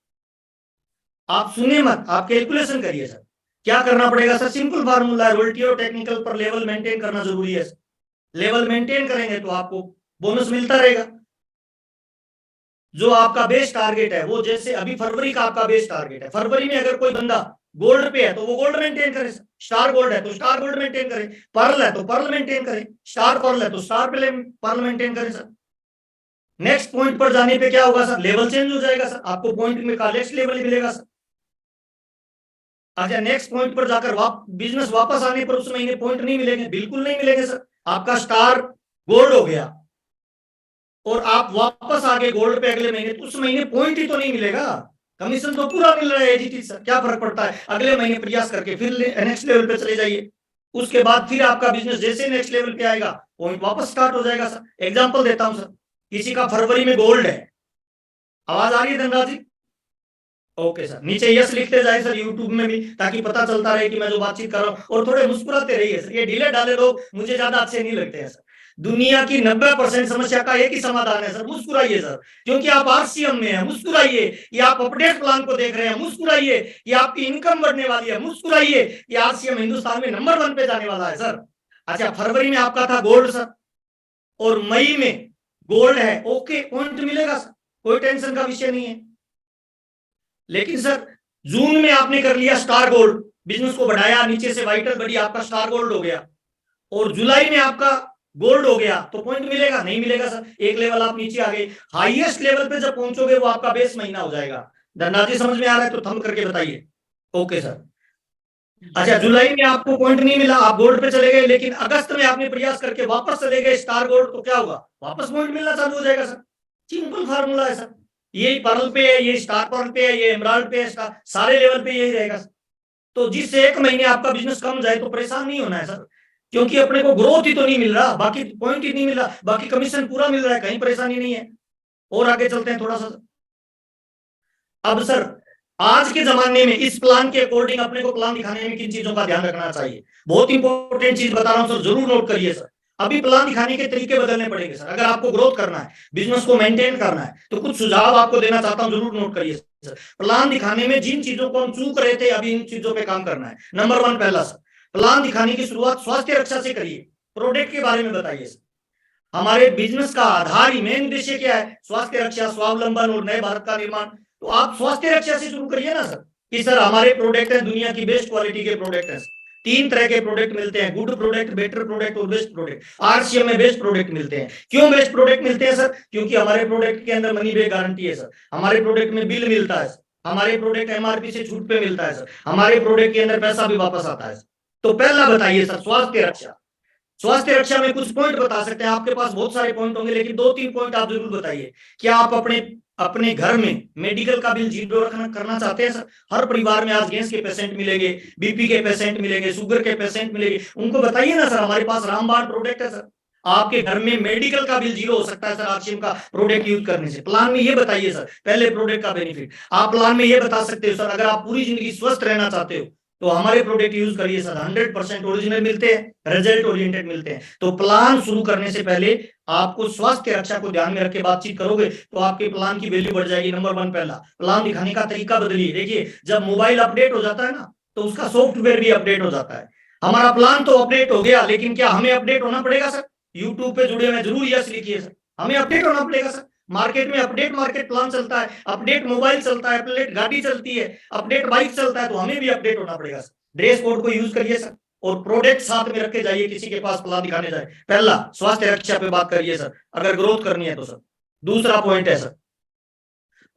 आप सुनिए मत, आप कैलकुलेशन करिए सर। क्या करना पड़ेगा सर? सिंपल फार्मूला है, रॉयल्टी और टेक्निकल पर लेवल मेंटेन करना जरूरी है सर। लेवल मेंटेन करेंगे तो आपको बोनस मिलता रहेगा। जो आपका बेस टारगेट है वो, जैसे अभी फरवरी का आपका बेस टारगेट है, फरवरी में अगर कोई बंदा गोल्ड पे है तो वो गोल्ड मेंटेन करे, स्टार गोल्ड है तो स्टार गोल्ड मेंटेन करे, पर्ल है तो पर्ल मेंटेन करे, स्टार पर्ल है तो स्टार पर्ल मेंटेन करे सर। नेक्स्ट पॉइंट पर जाने पे क्या होगा सर? लेवल चेंज हो जाएगा सर, आपको पॉइंट में का नेक्स्ट लेवल मिलेगा सर। अच्छा, नेक्स्ट पॉइंट पर जाकर बिजनेस वापस आने पर उस महीने पॉइंट नहीं मिलेंगे, बिल्कुल नहीं मिलेंगे सर। आपका स्टार गोल्ड हो गया और आप वापस आ गए गोल्ड पे अगले महीने, तो उस महीने पॉइंट ही तो नहीं मिलेगा, कमीशन तो पूरा मिल रहा है एजीटी सर। क्या फर्क पड़ता है? अगले महीने प्रयास करके फिर नेक्स्ट लेवल पे चले जाइए। उसके बाद फिर आपका बिजनेस जैसे नेक्स्ट लेवल पे आएगा, पॉइंट वापस स्टार्ट हो जाएगा सर। एग्जांपल देता हूं सर, किसी का फरवरी में गोल्ड है, आवाज आ रही है धनराज जी? ओके सर, नीचे यस लिखते जाए सर यूट्यूब में भी, ताकि पता चलता रहे कि मैं जो बातचीत कर रहा हूं। और थोड़े मुस्कुराते रहिए सर, ये ढीले ढाले लोग मुझे ज्यादा अच्छे नहीं लगते हैं सर। दुनिया की 90% समस्या का एक ही समाधान है सर, मुस्कुराइए सर। क्योंकि आप आरसीएम में हैं, मुस्कुराइए। ये आप अपडेट प्लान को देख रहे हैं, मुस्कुराइए। ये आपकी इनकम बढ़ने वाली है, मुस्कुराइए। ये आरसीएम हिंदुस्तान में नंबर 1 पे जाने वाला है सर। अच्छा, फरवरी में आपका था गोल्ड सर, और मई में गोल्ड है, ओके, पॉइंट मिलेगा सर, कोई टेंशन का विषय नहीं है। लेकिन सर जून में आपने कर लिया स्टार गोल्ड, बिजनेस को बढ़ाया, नीचे से वाइटल बढ़ी, आपका स्टार गोल्ड हो गया, और जुलाई में आपका गोल्ड हो गया, तो पॉइंट मिलेगा? नहीं मिलेगा सर, एक लेवल आप नीचे आ गए। हाईएस्ट लेवल पे जब पहुंचोगे वो आपका बेस महीना हो जाएगा। धनराज समझ में आ रहा है तो थंब करके बताइए। Okay sir. अच्छा, जुलाई में आपको पॉइंट नहीं मिला, आप गोल्ड पे चले गए, लेकिन अगस्त में आपने प्रयास करके वापस चले गए स्टार गोल्ड, तो क्या होगा? वापस पॉइंट मिलना चालू हो जाएगा सर। सिंपल फार्मूला है सर। ये पर्ल पे है, ये स्टार पर्ल पे है, ये एमराल्ड पे है, सारे लेवल पे यही रहेगा सर। तो जिससे एक महीने आपका बिजनेस कम जाए तो परेशान नहीं होना है सर, क्योंकि अपने को ग्रोथ ही तो नहीं मिल रहा, बाकी पॉइंट ही नहीं मिल रहा, बाकी कमीशन पूरा मिल रहा है, कहीं परेशानी नहीं है। और आगे चलते हैं थोड़ा सा। अब सर आज के जमाने में इस प्लान के अकॉर्डिंग अपने को प्लान दिखाने में किन चीजों का ध्यान रखना चाहिए? बहुत इंपॉर्टेंट चीज बता रहा हूं सर, जरूर नोट करिए सर। अभी प्लान दिखाने के तरीके बदलने पड़ेंगे सर, अगर आपको ग्रोथ करना है, बिजनेस को मेंटेन करना है, तो कुछ सुझाव आपको देना चाहता हूं, जरूर नोट करिए सर। प्लान दिखाने में जिन चीजों को हम चूक रहे थे, अभी इन चीजों पे काम करना है। नंबर 1, पहला सर, प्लान दिखाने की शुरुआत स्वास्थ्य रक्षा से करिए। प्रोडक्ट के बारे में बताइए सर। हमारे बिजनेस का आधार ही, मेन उद्देश्य क्या है? स्वास्थ्य रक्षा, स्वावलंबन और नए भारत का निर्माण। तो आप स्वास्थ्य रक्षा से शुरू करिए ना सर, कि सर हमारे प्रोडक्ट है दुनिया की बेस्ट क्वालिटी के प्रोडक्ट है। 3 तरह के प्रोडक्ट मिलते हैं, गुड प्रोडक्ट, बेटर प्रोडक्ट और बेस्ट प्रोडक्ट। आरसीएम में बेस्ट प्रोडक्ट मिलते हैं। क्यों बेस्ट प्रोडक्ट मिलते हैं सर? क्योंकि हमारे प्रोडक्ट के अंदर मनी बैक गारंटी है सर, हमारे प्रोडक्ट में बिल मिलता है, हमारे प्रोडक्ट एमआरपी से छूट पे मिलता है सर, हमारे प्रोडक्ट के अंदर पैसा भी वापस आता है। तो पहला बताइए सर, स्वास्थ्य रक्षा। स्वास्थ्य रक्षा में कुछ पॉइंट बता सकते हैं, आपके पास बहुत सारे पॉइंट होंगे, लेकिन 2-3 पॉइंट आप जरूर बताइए। क्या आप अपने घर में मेडिकल का बिल जीरो करना चाहते हैं सर? हर परिवार में आज गैस के पेशेंट मिलेंगे, बीपी के पेशेंट मिलेंगे, शुगर के पेशेंट मिलेंगे, उनको बताइए ना सर हमारे पास रामबाण प्रोडक्ट है सर, आपके घर में मेडिकल का बिल जीरो हो सकता है सर आरसीएम का प्रोडक्ट यूज करने से। प्लान में ये बताइए सर, पहले प्रोडक्ट का बेनिफिट। आप प्लान में ये बता सकते हो सर, अगर आप पूरी जिंदगी स्वस्थ रहना चाहते हो तो हमारे प्रोडक्ट यूज करिए सर, 100% ओरिजिनल मिलते हैं, रिजल्ट ओरिएंटेड मिलते हैं। तो प्लान शुरू करने से पहले आपको स्वास्थ्य रक्षा को ध्यान में रख के बातचीत करोगे तो आपके प्लान की वैल्यू बढ़ जाएगी। नंबर 1, पहला प्लान दिखाने का तरीका बदलिए। देखिए, जब मोबाइल अपडेट हो जाता है ना, तो उसका सॉफ्टवेयर भी अपडेट हो जाता है। हमारा प्लान तो अपडेट हो गया, लेकिन क्या हमें अपडेट होना पड़ेगा सर? यूट्यूब पे जुड़े हुए जरूर यस लिखिए सर, हमें अपडेट होना पड़ेगा सर। मार्केट में अपडेट मार्केट प्लान चलता है, अपडेट मोबाइल चलता है, अपडेट गाड़ी चलती है, अपडेट बाइक चलता है, तो हमें भी अपडेट होना पड़ेगा सर। ड्रेस कोड को यूज करिए सर, और प्रोडक्ट साथ में रख के जाइए किसी के पास प्लान दिखाने जाए। पहला, स्वास्थ्य रक्षा पे बात करिए सर, अगर ग्रोथ करनी है तो सर। दूसरा पॉइंट है सर,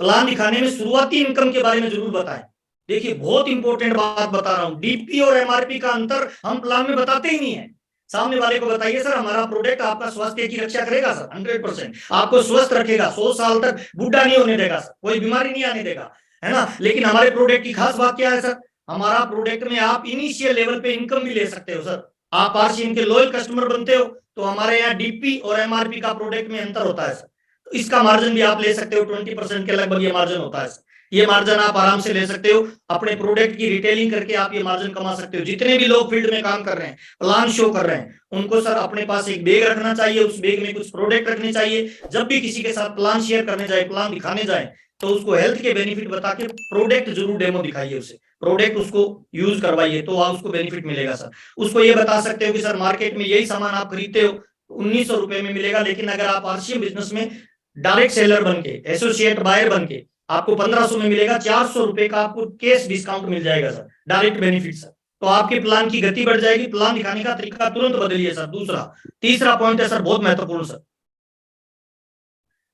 प्लान दिखाने में शुरुआती इनकम के बारे में जरूर बताएं। देखिए, बहुत इंपॉर्टेंट बात बता रहा हूं, डीपी और एमआरपी का अंतर हम प्लान में बताते ही नहीं है। सामने वाले को बताइए सर, हमारा प्रोडक्ट आपका स्वास्थ्य की रक्षा करेगा सर, 100%, आपको स्वस्थ रखेगा, 100 साल तक बूढ़ा नहीं होने देगा सर, कोई बीमारी नहीं आने देगा, है ना। लेकिन हमारे प्रोडक्ट की खास बात क्या है सर? हमारा प्रोडक्ट में आप इनिशियल लेवल पे इनकम भी ले सकते हो सर। आप आरसीएम के लॉयल कस्टमर बनते हो तो हमारे यहाँ डीपी और एमआरपी का प्रोडक्ट में अंतर होता है सर, तो इसका मार्जिन भी आप ले सकते हो, 20% के लगभग ये मार्जिन होता है सर। ये मार्जिन आप आराम से ले सकते हो, अपने प्रोडक्ट की रिटेलिंग करके आप ये मार्जिन कमा सकते हो। जितने भी लोग फील्ड में काम कर रहे हैं, प्लान शो कर रहे हैं, उनको सर अपने पास एक बैग रखना चाहिए, उस बैग में कुछ प्रोडक्ट रखने चाहिए। जब भी किसी के साथ प्लान शेयर करने जाए, प्लान दिखाने जाए, तो उसको हेल्थ के बेनिफिट बता के प्रोडक्ट जरूर डेमो दिखाइए, उसे प्रोडक्ट उसको यूज करवाइए, तो वहां उसको बेनिफिट मिलेगा सर। उसको ये बता सकते हो कि सर मार्केट में यही सामान आप खरीदते हो 1900 रुपए में मिलेगा, लेकिन अगर आप आरसीएम बिजनेस में डायरेक्ट सेलर बन के, एसोसिएट बायर बन के, आपको 1500 में मिलेगा, 400 रुपए का आपको कैश डिस्काउंट मिल जाएगा सर, डायरेक्ट बेनिफिट सर। तो आपके प्लान की गति बढ़ जाएगी, प्लान दिखाने का तरीका तुरंत बदलिए सर। दूसरा, तीसरा पॉइंट है सर बहुत महत्वपूर्ण सर,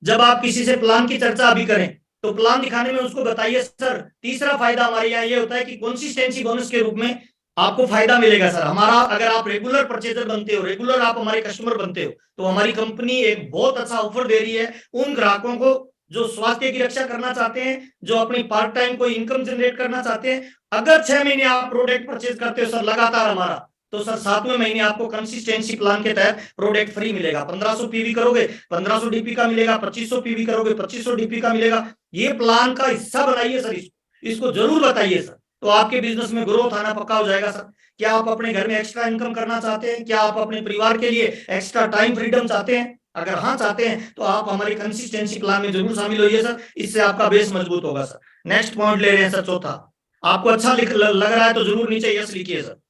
जब आप किसी से प्लान की चर्चा अभी करें तो प्लान दिखाने में उसको बताइए सर, तीसरा फायदा हमारे यहाँ ये होता है कि कंसिस्टेंसी बोनस के रूप में आपको फायदा मिलेगा सर। हमारा, अगर आप रेगुलर परचेजर बनते हो, रेगुलर आप हमारे कस्टमर बनते हो, तो हमारी कंपनी एक बहुत अच्छा ऑफर दे रही है उन ग्राहकों को जो स्वास्थ्य की रक्षा करना चाहते हैं, जो अपनी पार्ट टाइम कोई इनकम जनरेट करना चाहते हैं। अगर 6 महीने आप प्रोडक्ट परचेज करते हो सर लगातार हमारा, तो सर 7वें महीने आपको कंसिस्टेंसी प्लान के तहत प्रोडक्ट फ्री मिलेगा। 1500 पीवी करोगे 1500 डीपी का मिलेगा, 2500 पीवी करोगे 2500 डीपी का मिलेगा। ये प्लान का हिस्सा बनाइए सर, इसको जरूर बताइए सर, तो आपके बिजनेस में ग्रोथ आना पक्का हो जाएगा सर। क्या आप अपने घर में एक्स्ट्रा इनकम करना चाहते हैं? क्या आप अपने परिवार के लिए एक्स्ट्रा टाइम फ्रीडम चाहते हैं? अगर हाँ चाहते हैं तो आप हमारी कंसिस्टेंसी प्लान में जरूर शामिल होइए सर, इससे आपका बेस मजबूत होगा सर। नेक्स्ट पॉइंट ले रहे हैं सर, चौथा। आपको अच्छा लग रहा है तो जरूर नीचे यस लिखिए सर।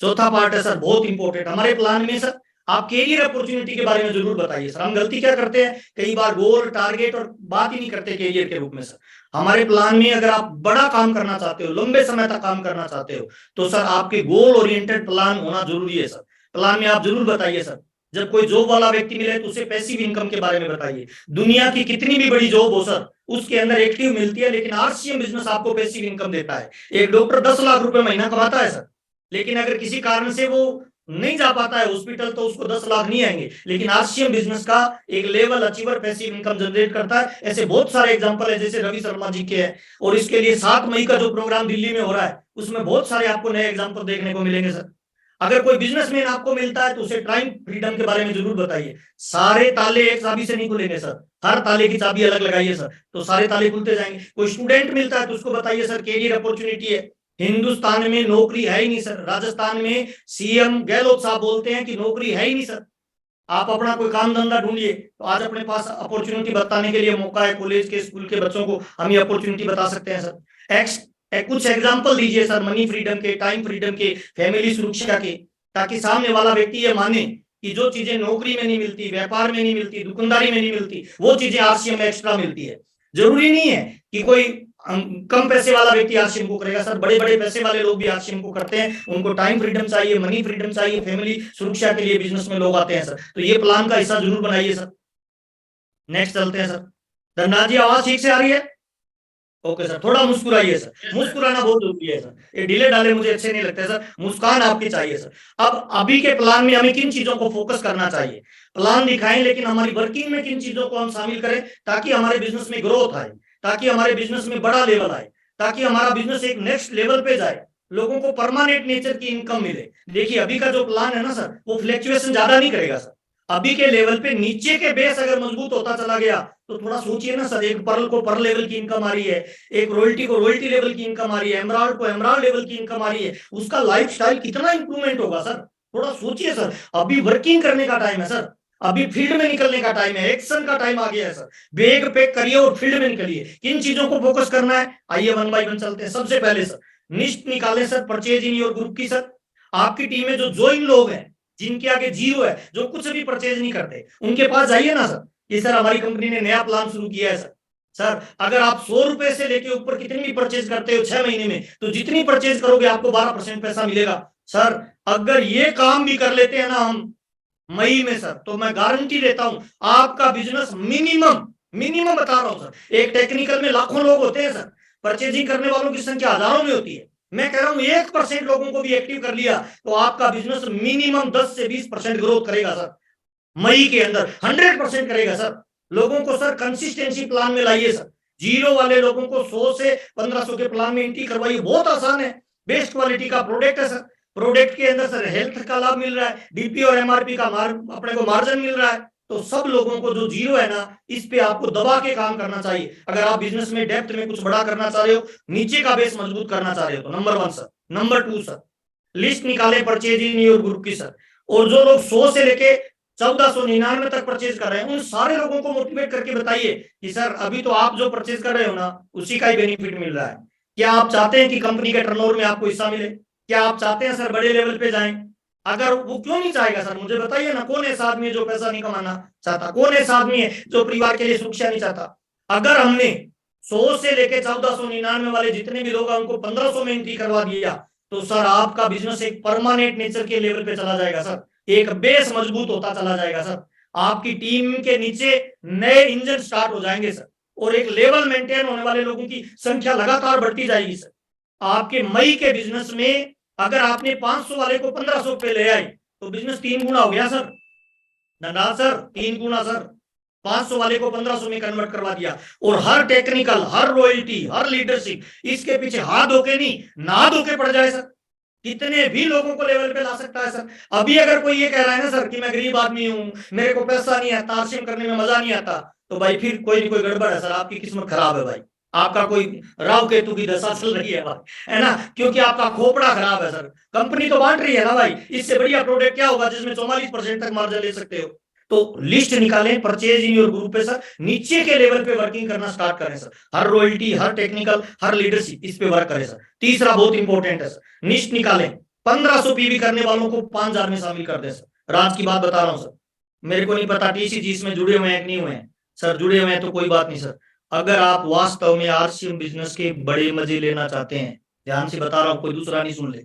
चौथा पार्ट है सर बहुत इंपॉर्टेंट हमारे प्लान में सर, आप कैरियर अपॉर्चुनिटी के बारे में जरूर बताइए सर। हम गलती क्या करते हैं, कई बार गोल टारगेट और बात ही नहीं करते कैरियर के रूप में सर। हमारे प्लान में अगर आप बड़ा काम करना चाहते हो, लंबे समय तक काम करना चाहते हो, तो सर आपके गोल ओरिएंटेड प्लान होना जरूरी है सर। प्लान में आप जरूर बताइए सर, जब कोई जॉब वाला व्यक्ति मिले तो उसे पैसिव इनकम के बारे में बताइए। दुनिया की कितनी भी बड़ी जॉब हो सर, उसके अंदर एक्टिव मिलती है, लेकिन आरसीएम बिजनेस आपको पैसिव इनकम देता है। एक डॉक्टर 10 लाख रुपए महीना कमाता है सर, लेकिन अगर किसी कारण से वो नहीं जा पाता है हॉस्पिटल, तो उसको 10 लाख नहीं आएंगे। लेकिन आरसीएम बिजनेस का एक level achiever passive income generate करता है। ऐसे बहुत सारे एग्जांपल है, जैसे रवि शर्मा जी के हैं, और इसके लिए 7 मई का जो प्रोग्राम दिल्ली में हो रहा है, उसमें बहुत सारे आपको नए एग्जांपल देखने को मिलेंगे सर। अगर कोई बिजनेसमैन आपको मिलता है तो उसे टाइम फ्रीडम के बारे में जरूर बताइए। सारे ताले एक चाबी से नहीं खुलेंगे सर, हर ताले की चाबी अलग लगाइए सर, तो सारे ताले खुलते जाएंगे। कोई स्टूडेंट मिलता है तो उसको बताइए सर कैरियर अपॉर्चुनिटी है, हिंदुस्तान में नौकरी है ही नहीं सर। राजस्थान में सीएम गहलोत साहब बोलते हैं कि नौकरी है ही नहीं सर, आप अपना कोई काम धंधा ढूंढिए। तो आज अपने पास अपॉर्चुनिटी बताने के लिए मौका है, कॉलेज के स्कूल के बच्चों को हम ये अपॉर्चुनिटी बता सकते हैं सर। कुछ एग्जांपल दीजिए सर, मनी फ्रीडम के, टाइम फ्रीडम के, फैमिली सुरक्षा के, ताकि सामने वाला व्यक्ति ये माने कि जो चीजें नौकरी में नहीं मिलती, व्यापार में नहीं मिलती, दुकानदारी में नहीं मिलती, वो चीजें आरसीएम में एक्स्ट्रा मिलती है। जरूरी नहीं है कि कोई कम पैसे वाला व्यक्ति आरसीएम को करेगा सर, बड़े बड़े पैसे वाले लोग भी आरसीएम को करते हैं। उनको टाइम फ्रीडम चाहिए, मनी फ्रीडम चाहिए, फैमिली सुरक्षा के लिए बिजनेस में लोग आते हैं सर। तो ये प्लान का हिस्सा जरूर बनाइए सर। नेक्स्ट चलते हैं सर। धनराज जी आवाज ठीक से आ रही है? ओके सर, थोड़ा मुस्कुराइए सर, मुस्कुराना बहुत जरूरी है सर, ये ढीले ढाले मुझे अच्छे नहीं लगते सर, मुस्कान आपकी चाहिए सर। अब अभी के प्लान में हमें किन चीजों को फोकस करना चाहिए, प्लान दिखाएं, लेकिन हमारी वर्किंग में किन चीजों को हम शामिल करें ताकि हमारे बिजनेस में ग्रोथ आए, ताकि हमारे बिजनेस में बड़ा लेवल आए, ताकि हमारा बिजनेस एक नेक्स्ट लेवल पे जाए, लोगों को परमानेंट नेचर की इनकम मिले। देखिए अभी का जो प्लान है ना सर, वो फ्लैक्चुएशन ज्यादा नहीं करेगा सर। अभी के लेवल पे नीचे के बेस अगर मजबूत होता चला गया तो थोड़ा सोचिए ना सर, एक पर्ल को पर्ल लेवल की इनकम आ रही है, एक रॉयल्टी को रॉयल्टी लेवल की इनकम आ रही है, एमराल्ड को एमराल्ड लेवल की इनकम आ रही है, उसका लाइफस्टाइल कितना इंप्रूवमेंट होगा सर। थोड़ा सोचिए सर, अभी वर्किंग करने का टाइम है सर, अभी फील्ड में निकलने का टाइम है, एक्शन का टाइम आ गया है सर। बैग पैक करिए और फील्ड में निकलिए। किन चीजों को फोकस करना है, आइए वन बाय वन चलते हैं। सबसे पहले सर लिस्ट निकालें sir purchase in your group की सर। आपकी टीम में जो ज्वाइन लोग हैं, जिनके आगे जीरो है, जो कुछ भी परचेज नहीं करते, उनके पास जाइए ना सर, ये सर हमारी कंपनी ने नया प्लान शुरू किया है सर। सर अगर आप 100 रुपए से लेके ऊपर कितनी भी परचेज करते हो 6 महीने में, तो जितनी परचेज करोगे आपको 12% पैसा मिलेगा सर। अगर ये काम भी कर लेते हैं ना हम मई में सर, तो मैं गारंटी देता हूं आपका बिजनेस मिनिमम बता रहा हूं सर, एक टेक्निकल में लाखों लोग होते हैं सर, परचेजिंग करने वालों की संख्या हजारों में होती है। मैं कह रहा हूं 1% लोगों को भी एक्टिव कर लिया तो आपका बिजनेस मिनिमम 10 से 20% ग्रोथ करेगा सर। मई के अंदर 100% करेगा सर। लोगों को सर कंसिस्टेंसी प्लान में लाइए सर। जीरो वाले लोगों को 100 से 1500 के प्लान में एंट्री करवाइए, बहुत आसान है, बेस्ट क्वालिटी का प्रोडक्ट है सर। प्रोडक्ट के अंदर सर हेल्थ का लाभ मिल रहा है, डीपी और एमआरपी का अपने को मार्जिन मिल रहा है। तो सब लोगों को जो जीरो है ना, इस पे आपको दबा के काम करना चाहिए। अगर आप बिजनेस में डेप्थ में कुछ बड़ा करना चाह रहे हो, नीचे का बेस मजबूत करना चाह रहे हो, तो number 1 sir. Number 2 sir, list निकाले परचेज इन योर ग्रुप की सर। और जो लोग 100 से लेके 1499 तक परचेज कर रहे हैं, उन सारे लोगों को मोटिवेट करके बताइए कि सर अभी तो आप जो परचेज कर रहे हो ना, उसी का ही बेनिफिट मिल रहा है। क्या आप चाहते हैं कि कंपनी के टर्नओवर में आपको हिस्सा मिले? क्या आप चाहते हैं सर बड़े लेवल पे जाएं? अगर वो क्यों नहीं चाहेगा सर, मुझे बताइए ना। कौन ऐसा आदमी है जो पैसा नहीं कमाना चाहता? कौन ऐसा आदमी है जो परिवार के लिए सुरक्षा नहीं चाहता? अगर हमने 100 से लेके 1499 वाले जितने भी लोग हैं उनको 1500 में एंट्री करवा दिया, तो सर आपका बिजनेस एक परमानेंट नेचर के लेवल पे चला जाएगा सर। एक बेस मजबूत होता चला जाएगा सर। आपकी टीम के नीचे नए इंजन स्टार्ट हो जाएंगे सर, और एक लेवल मेंटेन होने वाले लोगों की संख्या लगातार बढ़ती जाएगी सर। आपके मई के बिजनेस में अगर आपने 500 वाले को 1500 पे ले आए, तो बिजनेस 3 गुना हो गया सर। धनराज सर 3 गुना सर। 500 वाले को 1500 में कन्वर्ट करवा दिया, और हर टेक्निकल, हर रॉयल्टी, हर लीडरशिप इसके पीछे हाथ धोके नहीं, नहा धोके पड़ जाए सर। कितने भी लोगों को लेवल पे ला सकता है सर। अभी अगर कोई ये कह रहा है ना सर कि मैं गरीब आदमी हूं, मेरे को पैसा नहीं आता, तारशिम करने में मजा नहीं आता, तो भाई फिर कोई नहीं कोई गड़बड़ है सर। आपकी किस्मत खराब है भाई। आपका कोई राहु केतु की दशा चल रही है भाई, है ना? क्योंकि आपका खोपड़ा खराब है सर। कंपनी तो बांट रही है ना भाई, इससे बढ़िया प्रोडक्ट क्या होगा जिसमें 44% तक मार्जिन ले सकते हो? तो लिस्ट निकालें, परचेज इन योर ग्रुप पे सर, नीचे के लेवल पे वर्किंग करना स्टार्ट करें सर। हर रॉयल्टी, हर टेक्निकल, हर लीडरशिप, इस पे वर्क करें सर। तीसरा बहुत इंपॉर्टेंट है सर, लिस्ट निकालें। 1500 पीवी करने वालों को 5000 में शामिल कर दे सर। राज की बात बता रहा हूं सर। मेरे को नहीं पता टीसीजी इसमें जुड़े हुए हैं कि नहीं हुए हैं सर। जुड़े हुए हैं तो कोई बात नहीं सर। अगर आप वास्तव में आरसीएम बिजनेस के बड़े मजे लेना चाहते हैं, ध्यान से बता रहा हूं, कोई दूसरा नहीं सुन ले,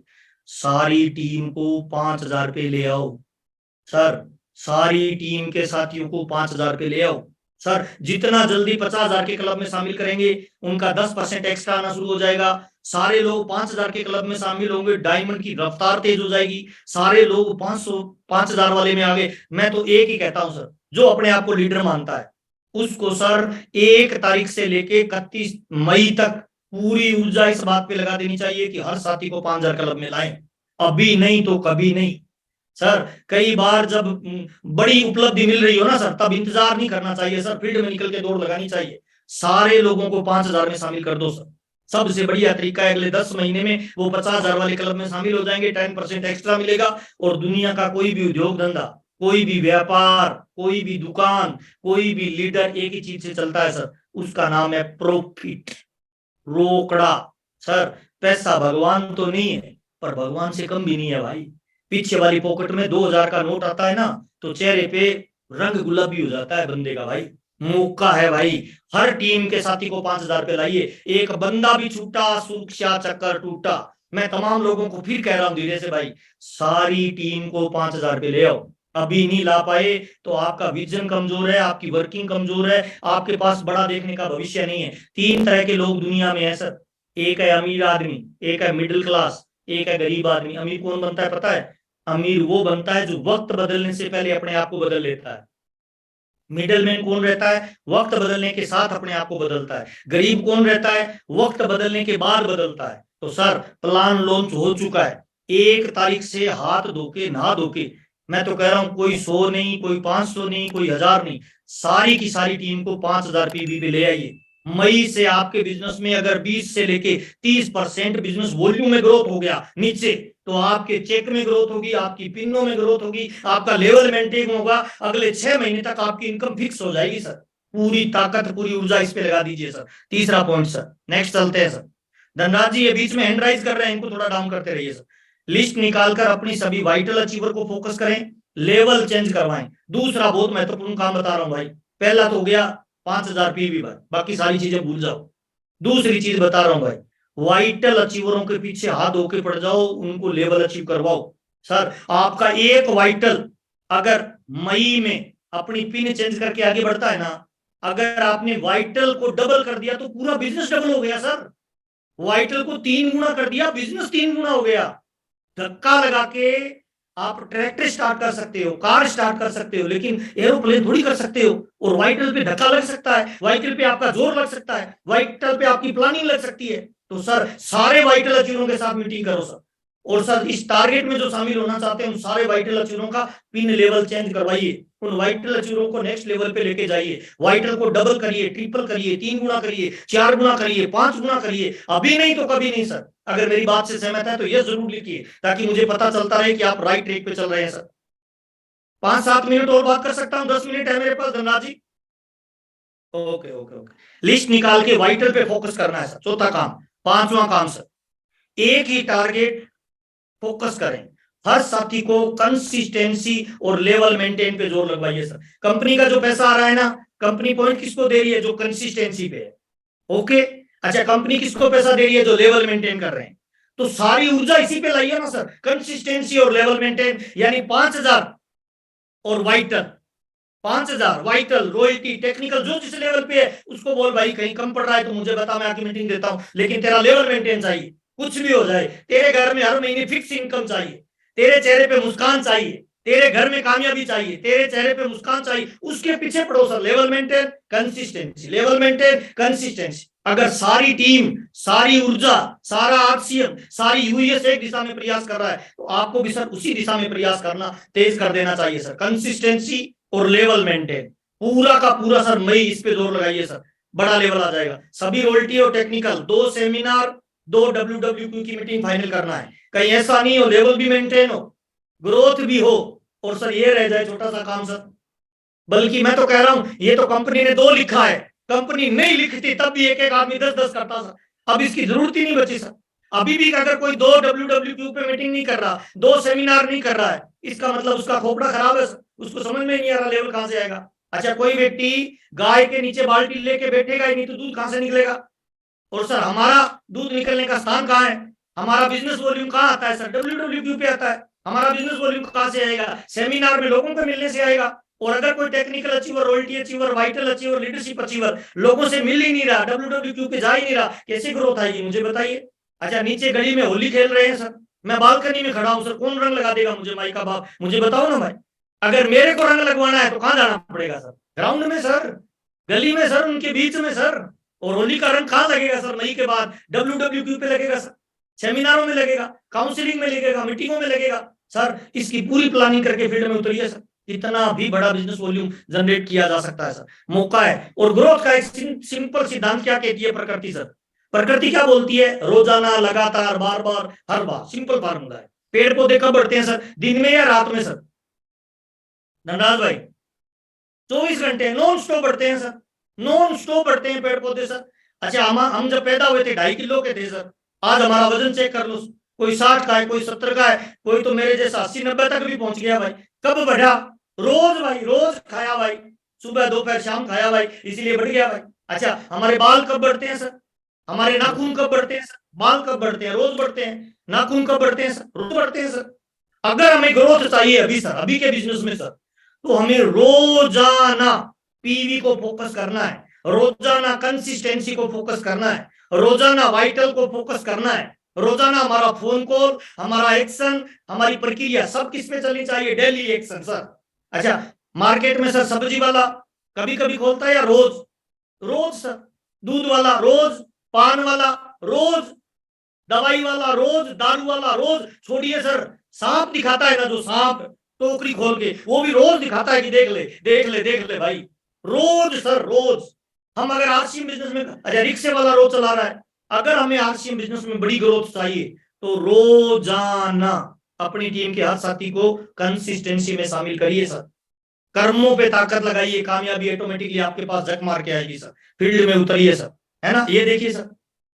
सारी टीम को 5000 पे ले आओ सर। सारी टीम के साथियों को 5000 पे ले आओ सर। जितना जल्दी 50,000 के क्लब में शामिल करेंगे, उनका 10% एक्स्ट्रा आना शुरू हो जाएगा। सारे लोग 5000 के क्लब में शामिल होंगे, डायमंड की रफ्तार तेज हो जाएगी। सारे लोग 5000 वाले में आ गए। मैं तो एक ही कहता हूं सर, जो अपने आप को लीडर मानता है उसको सर 1 तारीख से लेके 31 मई तक पूरी ऊर्जा इस बात पे लगा देनी चाहिए कि हर साथी को 5000 क्लब में लाएं। अभी नहीं तो कभी नहीं सर। कई बार जब बड़ी उपलब्धि मिल रही हो ना सर, तब इंतजार नहीं करना चाहिए सर, फील्ड में निकल के दौड़ लगानी चाहिए। सारे लोगों को 5000 में शामिल कर दो सर। सबसे बढ़िया तरीका है, अगले 10 महीने में वो 50,000 वाले क्लब में शामिल हो जाएंगे, 10% एक्स्ट्रा मिलेगा। और दुनिया का कोई भी उद्योग धंधा, कोई भी व्यापार, कोई भी दुकान, कोई भी लीडर एक ही चीज से चलता है सर, उसका नाम है प्रॉफिट, रोकड़ा सर। पैसा भगवान तो नहीं है, पर भगवान से कम भी नहीं है भाई। पीछे वाली पॉकेट में 2000 का नोट आता है ना, तो चेहरे पे रंग गुलाबी हो जाता है बंदे का भाई। मौका है भाई, हर टीम के साथी को 5000 पे लाइए। एक बंदा भी छूटा, सुरक्षा चक्कर टूटा। मैं तमाम लोगों को फिर कह रहा हूं धीरे से भाई, सारी टीम को 5000 पे ले आओ। अभी नहीं ला पाए तो आपका विजन कमजोर है, आपकी वर्किंग कमजोर है, आपके पास बड़ा देखने का भविष्य नहीं है। 3 तरह के लोग दुनिया में है सर। एक है अमीर आदमी, एक है मिडिल क्लास, एक है गरीब आदमी। अमीर कौन बनता है पता है? अमीर वो बनता है जो वक्त बदलने से पहले अपने आप को बदल लेता है। मिडिल मैन कौन रहता है? वक्त बदलने के साथ अपने आप को बदलता है। गरीब कौन रहता है? वक्त बदलने के बाद बदलता है। तो सर प्लान लॉन्च हो चुका है, 1 तारीख से हाथ धोके नहा धोके। मैं तो कह रहा हूं कोई 100 नहीं, कोई 500 नहीं, कोई 1000 नहीं, सारी की सारी टीम को 5000 पीवी पे ले आइए। मई से आपके बिजनेस में अगर 20 से लेके 30% बिजनेस वॉल्यूम में ग्रोथ हो गया नीचे, तो आपके चेक में ग्रोथ होगी, आपकी पिनों में ग्रोथ होगी, आपका लेवल मेंटेन होगा। अगले 6 महीने तक आपकी इनकम फिक्स हो जाएगी सर। पूरी ताकत, पूरी ऊर्जा इस पे लगा दीजिए सर। तीसरा पॉइंट सर, नेक्स्ट चलते हैं सर। धनराज जी ये बीच में हैंड राइज कर रहे हैं, इनको थोड़ा डाउन करते रहिए सर। लिस्ट निकालकर अपनी सभी वाइटल अचीवर को फोकस करें, लेवल चेंज करवाएं। दूसरा बहुत महत्वपूर्ण काम बता रहा हूं भाई। पहला तो हो गया 5000 पीवी भाई, बाकी सारी चीजें भूल जाओ। दूसरी चीज बता रहा हूं भाई, वाइटल अचीवरों के पीछे हाथ धोके पड़ जाओ, उनको लेवल अचीव करवाओ सर। आपका एक वाइटल अगर मई में अपनी पिन चेंज करके आगे बढ़ता है ना, अगर आपने वाइटल को डबल कर दिया तो पूरा बिजनेस डबल हो गया सर। वाइटल को 3 गुना कर दिया, बिजनेस 3 गुना हो गया। धक्का लगा के आप ट्रैक्टर स्टार्ट कर सकते हो, कार स्टार्ट कर सकते हो, लेकिन एरोप्लेन थोड़ी कर सकते हो। और वाइटल पे धक्का लग सकता है, वाइटल पे आपका जोर लग सकता है, वाइटल पे आपकी प्लानिंग लग सकती है। तो सर सारे वाइटल अचीवरों के साथ मीटिंग करो सर। और सर इस टारगेट में जो शामिल होना चाहते हैं उन सारे वाइटल अचीवरों का पिन लेवल चेंज करवाइए, उन वाइटल अचीवरों को नेक्स्ट लेवल पे लेके जाइए, वाइटल को डबल करिए, ट्रिपल करिए, 3 गुना करिए, 4 गुना करिए, 5 गुना करिए, अभी नहीं तो कभी नहीं सर। अगर मेरी बात से सहमत है तो ये जरूर लिखिए ताकि मुझे पता चलता रहे कि आप राइट ट्रैक पे चल रहे हैं सर। 5-7 मिनट और बात कर सकता हूँ, 10 मिनट है मेरे पास धनराज जी। ओके ओके ओके, लिस्ट निकाल के वाइटल पे फोकस करना है सर, चौथा काम। पांचवा काम सर, एक ही टारगेट फोकस करें, हर साथी को कंसिस्टेंसी और लेवल मेंटेन पे जोर लगवाइए सर। कंपनी का जो पैसा आ रहा है ना, कंपनी पॉइंट किसको दे रही है? जो कंसिस्टेंसी पे है। ओके, अच्छा कंपनी किसको पैसा दे रही है? जो लेवल मेंटेन कर रहे हैं। तो सारी ऊर्जा इसी पे लाइए ना सर, कंसिस्टेंसी और लेवल मेंटेन, यानी 5000 और वाइटल, 5000 वाइटल, रॉयल्टी, टेक्निकल, जो जिस लेवल पे है उसको बोल भाई कहीं कम पड़ रहा है तो मुझे बता, मैं आके मीटिंग देता हूं, लेकिन तेरा लेवल मेंटेन चाहिए। कुछ भी हो जाए, तेरे घर में हर महीने फिक्स इनकम चाहिए, तेरे चेहरे पे मुस्कान चाहिए, तेरे घर में कामयाबी चाहिए, तेरे चेहरे पे मुस्कान चाहिए, उसके पीछे पड़ो sir. Level maintain, consistency, level maintain, consistency. अगर सारी टीम, सारी ऊर्जा, सारा आरसीएम, सारी यूएस एक दिशा में प्रयास कर रहा है तो आपको भी सर उसी दिशा में प्रयास करना तेज कर देना चाहिए सर। कंसिस्टेंसी और लेवल मेंटेन, पूरा का पूरा सर मई इस पे जोर लगाइए सर, बड़ा लेवल आ जाएगा। सभी रोल्टी और टेक्निकल, 2 सेमिनार, 2 WWQ की मीटिंग फाइनल करना है। कहीं ऐसा नहीं हो, लेवल भी मेंटेन हो, ग्रोथ भी हो, और सर ये रह जाए छोटा सा काम सर। बल्कि मैं तो कह रहा हूं, ये तो कंपनी ने 2 लिखा है, कंपनी नहीं लिखती तब भी एक एक आदमी 10-10 करता सर। अब इसकी जरूरत ही नहीं बची सर। अभी भी अगर कोई 2 WWQ पे मीटिंग नहीं कर रहा, 2 सेमिनार नहीं कर रहा है, इसका मतलब उसका खोपड़ा खराब है सर, उसको समझ में नहीं आ रहा लेवल कहां से आएगा। अच्छा, कोई व्यक्ति गाय के नीचे बाल्टी लेके बैठेगा ही नहीं तो दूध कहां से निकलेगा? और सर हमारा दूध निकलने का स्थान कहाँ है? हमारा बिजनेस वॉल्यूम कहाँ आता है सर? WWQ पे आता है। हमारा बिजनेस वॉल्यूम कहां से आएगा? सेमिनार में लोगों को मिलने से आएगा। और अगर कोई technical achiever, royalty achiever, vital achiever, leadership achiever लोगों से मिल ही नहीं रहा, WWQ पे जा ही नहीं रहा, कैसे ग्रोथ आएगी मुझे बताइए। अच्छा, नीचे गली में होली खेल रहे हैं सर, मैं बालकनी में खड़ा हूं सर, कौन रंग लगा देगा मुझे? माई का बाप, मुझे बताओ ना भाई। अगर मेरे को रंग लगवाना है तो कहां जाना पड़ेगा सर? ग्राउंड में सर, गली में सर, उनके बीच में सर। और होली का रंग कहां लगेगा सर? मई के बाद WWQ पे लगेगा सर, सेमिनारों में लगेगा, काउंसलिंग में लगेगा, मीटिंगों में लगेगा सर। इसकी पूरी प्लानिंग करके फील्ड में उतरिए सर, इतना भी बड़ा बिजनेस वॉल्यूम जनरेट किया जा सकता है सर, मौका है। और ग्रोथ का एक सिंपल सिद्धांत क्या कहती है प्रकृति सर? प्रकृति क्या बोलती है? रोजाना, लगातार, बार बार, हर बार। सिंपल फार्मूला है। पेड़ पौधे कब बढ़ते हैं सर? दिन में या रात में सर? धनराज भाई, 24 घंटे नॉन स्टॉप बढ़ते हैं सर, नॉन स्टॉप बढ़ते हैं पेड़ पौधे सर। अच्छा, हम जब पैदा हुए थे 2.5 किलो के थे सर, आज हमारा वजन चेक कर लो, कोई 60 का है, कोई 70 का है, कोई तो मेरे जैसा 80-90 तक भी पहुंच गया भाई। कब बढ़ा? रोज भाई, रोज खाया भाई, सुबह दोपहर शाम खाया भाई, इसीलिए बढ़ गया भाई। अच्छा, हमारे बाल कब बढ़ते हैं सर? हमारे नाखून कब बढ़ते हैं सर? बाल कब बढ़ते हैं? रोज बढ़ते हैं। नाखून कब बढ़ते हैं सर? रोज बढ़ते हैं सर। अगर हमें ग्रोथ चाहिए अभी सर, अभी के बिजनेस में सर, तो हमें रोजाना पीवी को फोकस करना है, रोजाना कंसिस्टेंसी को फोकस करना है, रोजाना वाइटल को फोकस करना है, रोजाना हमारा फोन कॉल, हमारा एक्शन, हमारी प्रक्रिया सब किस पे चलनी चाहिए? Daily action sir. अच्छा, मार्केट में सर सब्जी वाला कभी कभी खोलता है या रोज? रोज सर। दूध वाला रोज, पान वाला रोज, दवाई वाला रोज, दारू वाला रोज। छोड़िए सर, सांप दिखाता है ना जो सांप टोकरी खोल के, वो भी रोज दिखाता है कि देख ले देख ले देख ले भाई, रोज सर, रोज। हम अगर आरसीएम बिजनेस में, अच्छा रिक्शे वाला रोज चला रहा है, अगर हमें आरसीएम बिजनेस में बड़ी ग्रोथ चाहिए तो रोजाना अपनी टीम के हर साथी को कंसिस्टेंसी में शामिल करिए सर, कर्मों पे ताकत लगाइए, कामयाबी ऑटोमेटिकली आपके पास झक मार के आएगी सर। फील्ड में उतरिए सर, है ना? ये देखिए सर,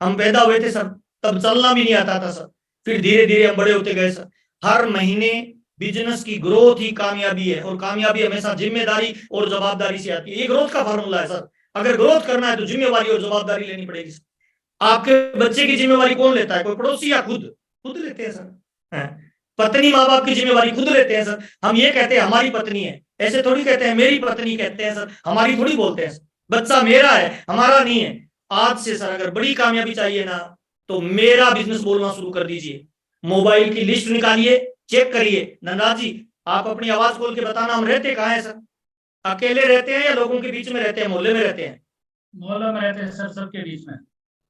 हम पैदा हुए थे सर, तब चलना भी नहीं आता था सर, फिर धीरे धीरे हम बड़े होते गए सर। हर महीने बिजनेस की ग्रोथ ही कामयाबी है, और कामयाबी हमेशा जिम्मेदारी और जवाबदारी से आती है। ये ग्रोथ का फॉर्मूला है सर। अगर ग्रोथ करना है तो जिम्मेवारी और जवाबदारी लेनी पड़ेगी सर। आपके बच्चे की जिम्मेवारी कौन लेता है? कोई पड़ोसी या खुद? खुद लेते हैं सर। पत्नी माँ बाप की जिम्मेवारी खुद लेते हैं सर। हम ये कहते हैं हमारी पत्नी है, ऐसे थोड़ी कहते हैं मेरी पत्नी कहते हैं सर, हमारी थोड़ी बोलते हैं सर। बच्चा मेरा है, हमारा नहीं है। आज से सर अगर बड़ी कामयाबी चाहिए ना तो मेरा बिजनेस बोलना शुरू कर दीजिए। मोबाइल की लिस्ट निकालिए, चेक करिए। नंदा जी, आप अपनी आवाज खोल के बताना, हम रहते कहाँ हैं सर? अकेले रहते हैं या लोगों के बीच में रहते हैं, मोहल्ले में रहते हैं?
मोहल्ले में रहते हैं सर, सबके बीच में।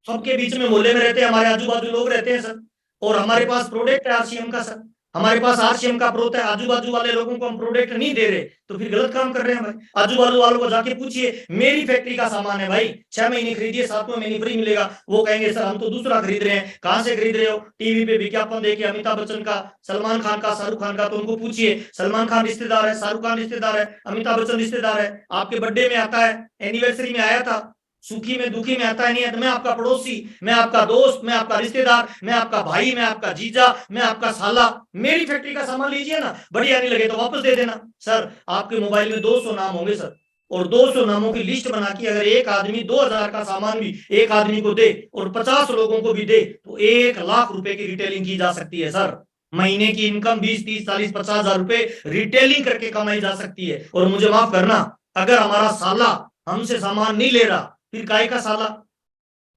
सबके बीच में, मोहल्ले में रहते हैं, हमारे आजू बाजू लोग रहते हैं सर। और हमारे पास प्रोडक्ट है आरसीएम का सर, हमारे पास आरसीएम का प्रोडक्ट है, आजू बाजू वाले लोगों को हम प्रोडक्ट नहीं दे रहे तो फिर गलत काम कर रहे हैं भाई। आजू बाजू वालों को जाके पूछिए, मेरी फैक्ट्री का सामान है भाई, 6 महीने खरीदिए, 7वें महीने फ्री मिलेगा, वो कहेंगे सर हम तो दूसरा खरीद रहे हैं। कहां से खरीद रहे हो? टीवी पे विज्ञापन देखे अमिताभ बच्चन का, सलमान खान का, शाहरुख खान का, तो उनको पूछिए, सलमान खान रिश्तेदार है, शाहरुख खान रिश्तेदार है, अमिताभ बच्चन रिश्तेदार है, आपके बर्थडे में आता है, एनिवर्सरी में आया था, सुखी में दुखी में आता है नहीं है, तो मैं आपका पड़ोसी, मैं आपका दोस्त, मैं आपका रिश्तेदार, मैं आपका भाई, मैं आपका जीजा, मैं आपका साला, मेरी फैक्ट्री का सामान लीजिए ना, बढ़िया नहीं लगे तो वापस दे देना। सर आपके मोबाइल में 200 नाम होंगे सर, और 200 नामों की लिस्ट बना के अगर एक आदमी 2000 का सामान भी एक आदमी को दे और 50 लोगों को भी दे तो 1 लाख रुपए की रिटेलिंग की जा सकती है सर। महीने की इनकम 20, 30, 40, 50 हजार रुपए रिटेलिंग करके कमाई जा सकती है। और मुझे माफ करना, अगर हमारा साला हमसे सामान नहीं ले रहा, फिर काय का साला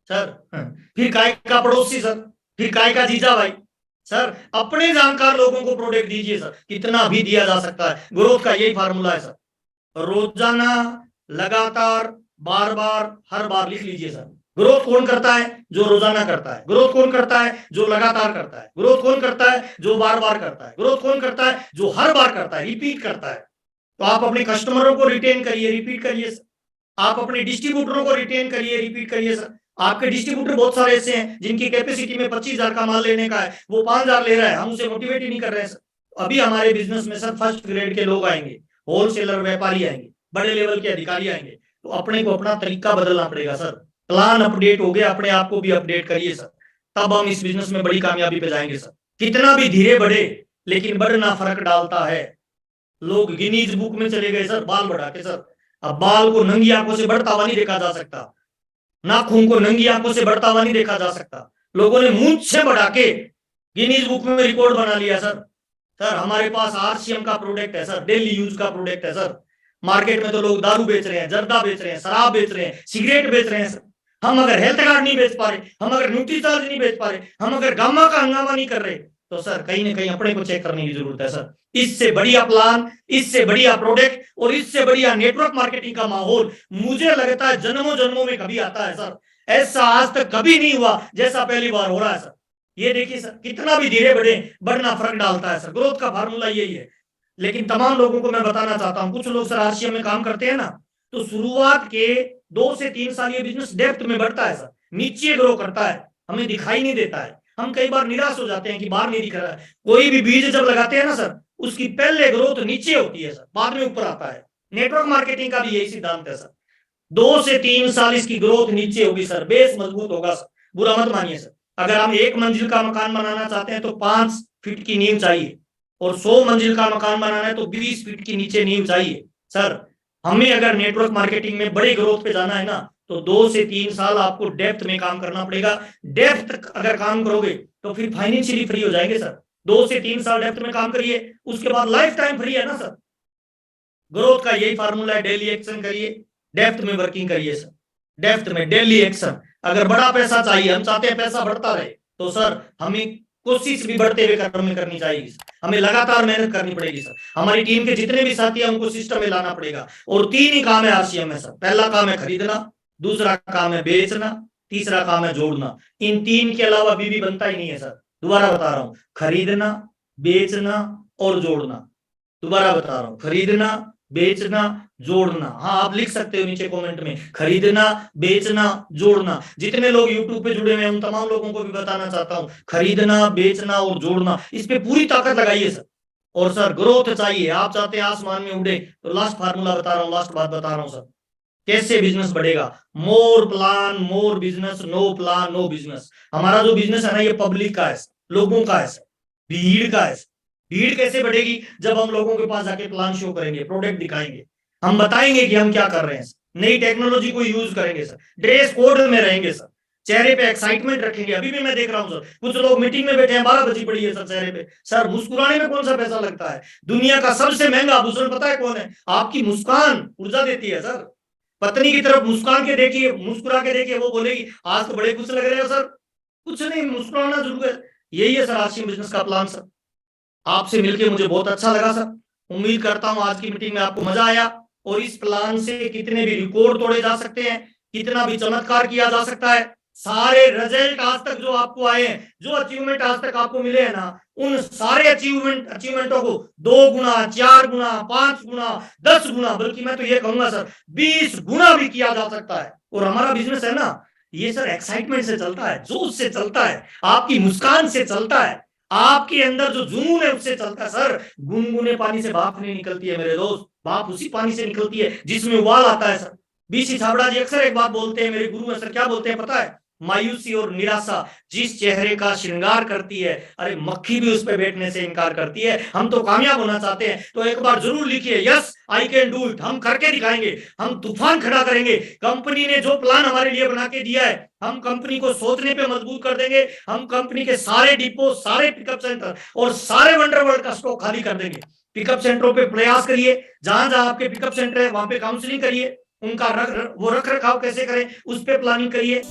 सर, फिर काय का पड़ोसी सर, फिर काय का जीजा भाई सर। अपने जानकार लोगों को प्रोडक्ट दीजिए सर, कितना भी दिया जा सकता है। ग्रोथ का यही फार्मूला है सर, रोजाना, लगातार, बार बार, हर बार लिख लीजिए सर। ग्रोथ कौन करता है? जो रोजाना करता है। ग्रोथ कौन करता है? जो लगातार करता है। ग्रोथ कौन करता है? जो बार बार करता है। ग्रोथ कौन करता है? जो हर बार करता है, रिपीट करता है। तो आप अपने कस्टमरों को रिटेन करिए, रिपीट करिए सर। आप अपने डिस्ट्रीब्यूटरों को रिटेन करिए, रिपीट करिए सर। आपके डिस्ट्रीब्यूटर बहुत सारे ऐसे हैं जिनकी कैपेसिटी में 25,000 का माल लेने का है, वो 5,000 ले रहा है, हम उसे मोटिवेट ही नहीं कर रहे हैं सर। अभी हमारे बिजनेस में सर फर्स्ट ग्रेड के लोग आएंगे, होलसेलर व्यापारी आएंगे, बड़े लेवल के अधिकारी आएंगे, तो अपने को अपना तरीका बदलना पड़ेगा सर। प्लान अपडेट हो गया, अपने आप को भी अपडेट करिए सर, तब हम इस बिजनेस में बड़ी कामयाबी पे जाएंगे सर। कितना भी धीरे बढ़े लेकिन बढ़ना फर्क डालता है। लोग गिनीज बुक में चले गए सर बाल बढ़ा के सर। अब बाल को नंगी आंखों से बढ़ता हुआ नहीं देखा जा सकता, नाखून को नंगी आंखों से बढ़ता हुआ नहीं देखा जा सकता। लोगों ने मूंछ से बढ़ा के गिनीज बुक में रिकॉर्ड बना लिया सर। सर हमारे पास आरसीएम का प्रोडक्ट है सर, डेली यूज का प्रोडक्ट है सर। मार्केट में तो लोग दारू बेच रहे हैं, जर्दा बेच रहे हैं, शराब बेच रहे हैं, सिगरेट बेच रहे हैं सर। हम अगर हेल्थ कार्ड नहीं बेच पा रहे, हम अगर न्यूट्रीचार्ज नहीं बेच पा रहे, हम अगर गामा का हंगामा नहीं कर रहे, तो सर कहीं ना कहीं अपने को चेक करने की जरूरत है सर। इससे बढ़िया प्लान, इससे बढ़िया प्रोडक्ट और इससे बढ़िया नेटवर्क मार्केटिंग का माहौल मुझे लगता है जन्मों जन्मों में कभी आता है सर। ऐसा आज तक कभी नहीं हुआ जैसा पहली बार हो रहा है सर। ये देखिए सर, कितना भी धीरे बढ़े बढ़ना फर्क डालता है सर। ग्रोथ का फार्मूला यही है। लेकिन तमाम लोगों को मैं बताना चाहता हूं, कुछ लोग सर आरसीएम में काम करते हैं ना, तो शुरुआत के 2 से 3 साल ये बिजनेस डेप्थ में बढ़ता है सर, नीचे ग्रो करता है, हमें दिखाई नहीं देता है। हम कई बार निराश हो जाते हैं कि बाहर नहीं दिख रहा है। कोई भी बीज जब लगाते हैं ना सर, उसकी पहले ग्रोथ नीचे होती है सर, बाद में ऊपर आता है। नेटवर्क मार्केटिंग का भी यही सिद्धांत है सर। 2 से 3 साल इसकी ग्रोथ नीचे होगी सर, बेस मजबूत होगा सर। बुरा मत मानिए सर, अगर हम 1 मंजिल का मकान बनाना चाहते हैं तो 5 फीट की नींव चाहिए, और 100 मंजिल का मकान बनाना है तो 20 फीट की नीचे नींव चाहिए सर। हमें अगर नेटवर्क मार्केटिंग में बड़े ग्रोथ पे जाना है ना, तो 2 से 3 साल आपको डेप्थ में काम करना पड़ेगा। डेप्थ अगर काम करोगे तो फिर फाइनेंशियली फ्री हो जाएंगे सर। 2 से 3 साल डेप्थ में काम करिए, उसके बाद लाइफ टाइम फ्री है ना सर। ग्रोथ का यही फार्मूला है, डेली एक्शन करिए, डेप्थ में वर्किंग करिए सर। डेप्थ में डेली एक्शन। अगर बड़ा पैसा चाहिए, हम चाहते हैं पैसा बढ़ता रहे, तो सर हमें कोशिश भी बढ़ते हुए क्रम में करनी चाहिए। हमें लगातार मेहनत करनी पड़ेगी सर। हमारी टीम के जितने भी साथी हैं उनको सिस्टम में लाना पड़ेगा। और 3 ही काम है आरसीएम में सर। पहला काम है खरीदना, दूसरा काम है बेचना, तीसरा काम है जोड़ना। इन 3 के अलावा बीवी बनता ही नहीं है सर। दोबारा बता रहा हूं, खरीदना, बेचना और जोड़ना। दोबारा बता रहा हूं, खरीदना, बेचना, जोड़ना। हाँ आप लिख सकते हो नीचे कमेंट में, खरीदना, बेचना, जोड़ना। जितने लोग यूट्यूब पे जुड़े हुए हैं उन तमाम लोगों को भी बताना चाहता हूं, खरीदना, बेचना और जोड़ना, इस पे पूरी ताकत लगाइए सर। और सर ग्रोथ चाहिए, आप चाहते हैं आसमान में उड़े, तो लास्ट फार्मूला बता रहा हूँ, लास्ट बात बता रहा हूँ सर, कैसे बिजनेस बढ़ेगा। More plan more business, no plan no business. हमारा जो बिजनेस है ना, ये पब्लिक का है, लोगों का है, भीड़ का है। भीड़ कैसे बढ़ेगी? जब हम लोगों के पास जाके प्लान शो करेंगे, प्रोडक्ट दिखाएंगे, हम बताएंगे कि हम क्या कर रहे हैं, नई टेक्नोलॉजी को यूज करेंगे सर, ड्रेस कोड में रहेंगे सर, चेहरे पे एक्साइटमेंट रखेंगे। अभी भी मैं देख रहा हूं सर, कुछ लोग मीटिंग में बैठे हैं, 12 बजी पड़ी है सर, चेहरे पे सर मुस्कुराने में कौन सा पैसा लगता है? दुनिया का सबसे महंगा आभूषण पता है कौन है? आपकी मुस्कान ऊर्जा देती है सर। पत्नी की तरफ मुस्कान के देखिए, मुस्कुरा के देखिए, वो बोलेगी आज तो बड़े खुश लग रहे हो सर। कुछ नहीं, मुस्कुराना जरूर है। यही है सर आरसीएम बिजनेस का प्लान सर। आपसे मिलकर मुझे बहुत अच्छा लगा सर। उम्मीद करता हूं आज की मीटिंग में आपको मजा आया, और इस प्लान से कितने भी रिकॉर्ड तोड़े जा सकते हैं, कितना भी चमत्कार किया जा सकता है, सारे रिजल्ट आज तक जो आपको आए हैं, जो अचीवमेंट आज तक आपको मिले हैं ना, उन सारे अचीवमेंटों को 2 गुना, 4 गुना, 5 गुना, 10 गुना, बल्कि मैं तो ये कहूंगा सर 20 गुना भी किया जा सकता है। और हमारा बिजनेस है ना, ये सर एक्साइटमेंट से चलता है, जोश से चलता है, आपकी मुस्कान से चलता है, आपके अंदर जो जुनून है उससे चलता है सर। गुनगुने पानी से भाप नहीं निकलती है मेरे दोस्त, भाप उसी पानी से निकलती है जिसमें उबाल आता है सर। बीसी छाबड़ा जी अक्सर एक बात बोलते हैं, मेरे गुरु है सर, क्या बोलते हैं पता है? मायूसी और निराशा जिस चेहरे का श्रृंगार करती है, अरे मक्खी भी उस पर बैठने से इनकार करती है। हम तो कामयाब होना चाहते हैं, तो एक बार जरूर लिखिए, yes I can do it. हम करके दिखाएंगे, हम तूफान खड़ा करेंगे। कंपनी ने जो प्लान हमारे लिए बना के दिया है, हम कंपनी को सोचने पे मजबूर कर देंगे। हम कंपनी के सारे डिपो, सारे पिकअप सेंटर और सारे वंडरवर्ल्ड का स्टॉक खाली कर देंगे। पिकअप सेंटरों पे प्रयास करिए, जहां जहां आपके पिकअप सेंटर है वहां पे काउंसलिंग करिए, उनका रख रखाव कैसे करें उस पे प्लानिंग करिए।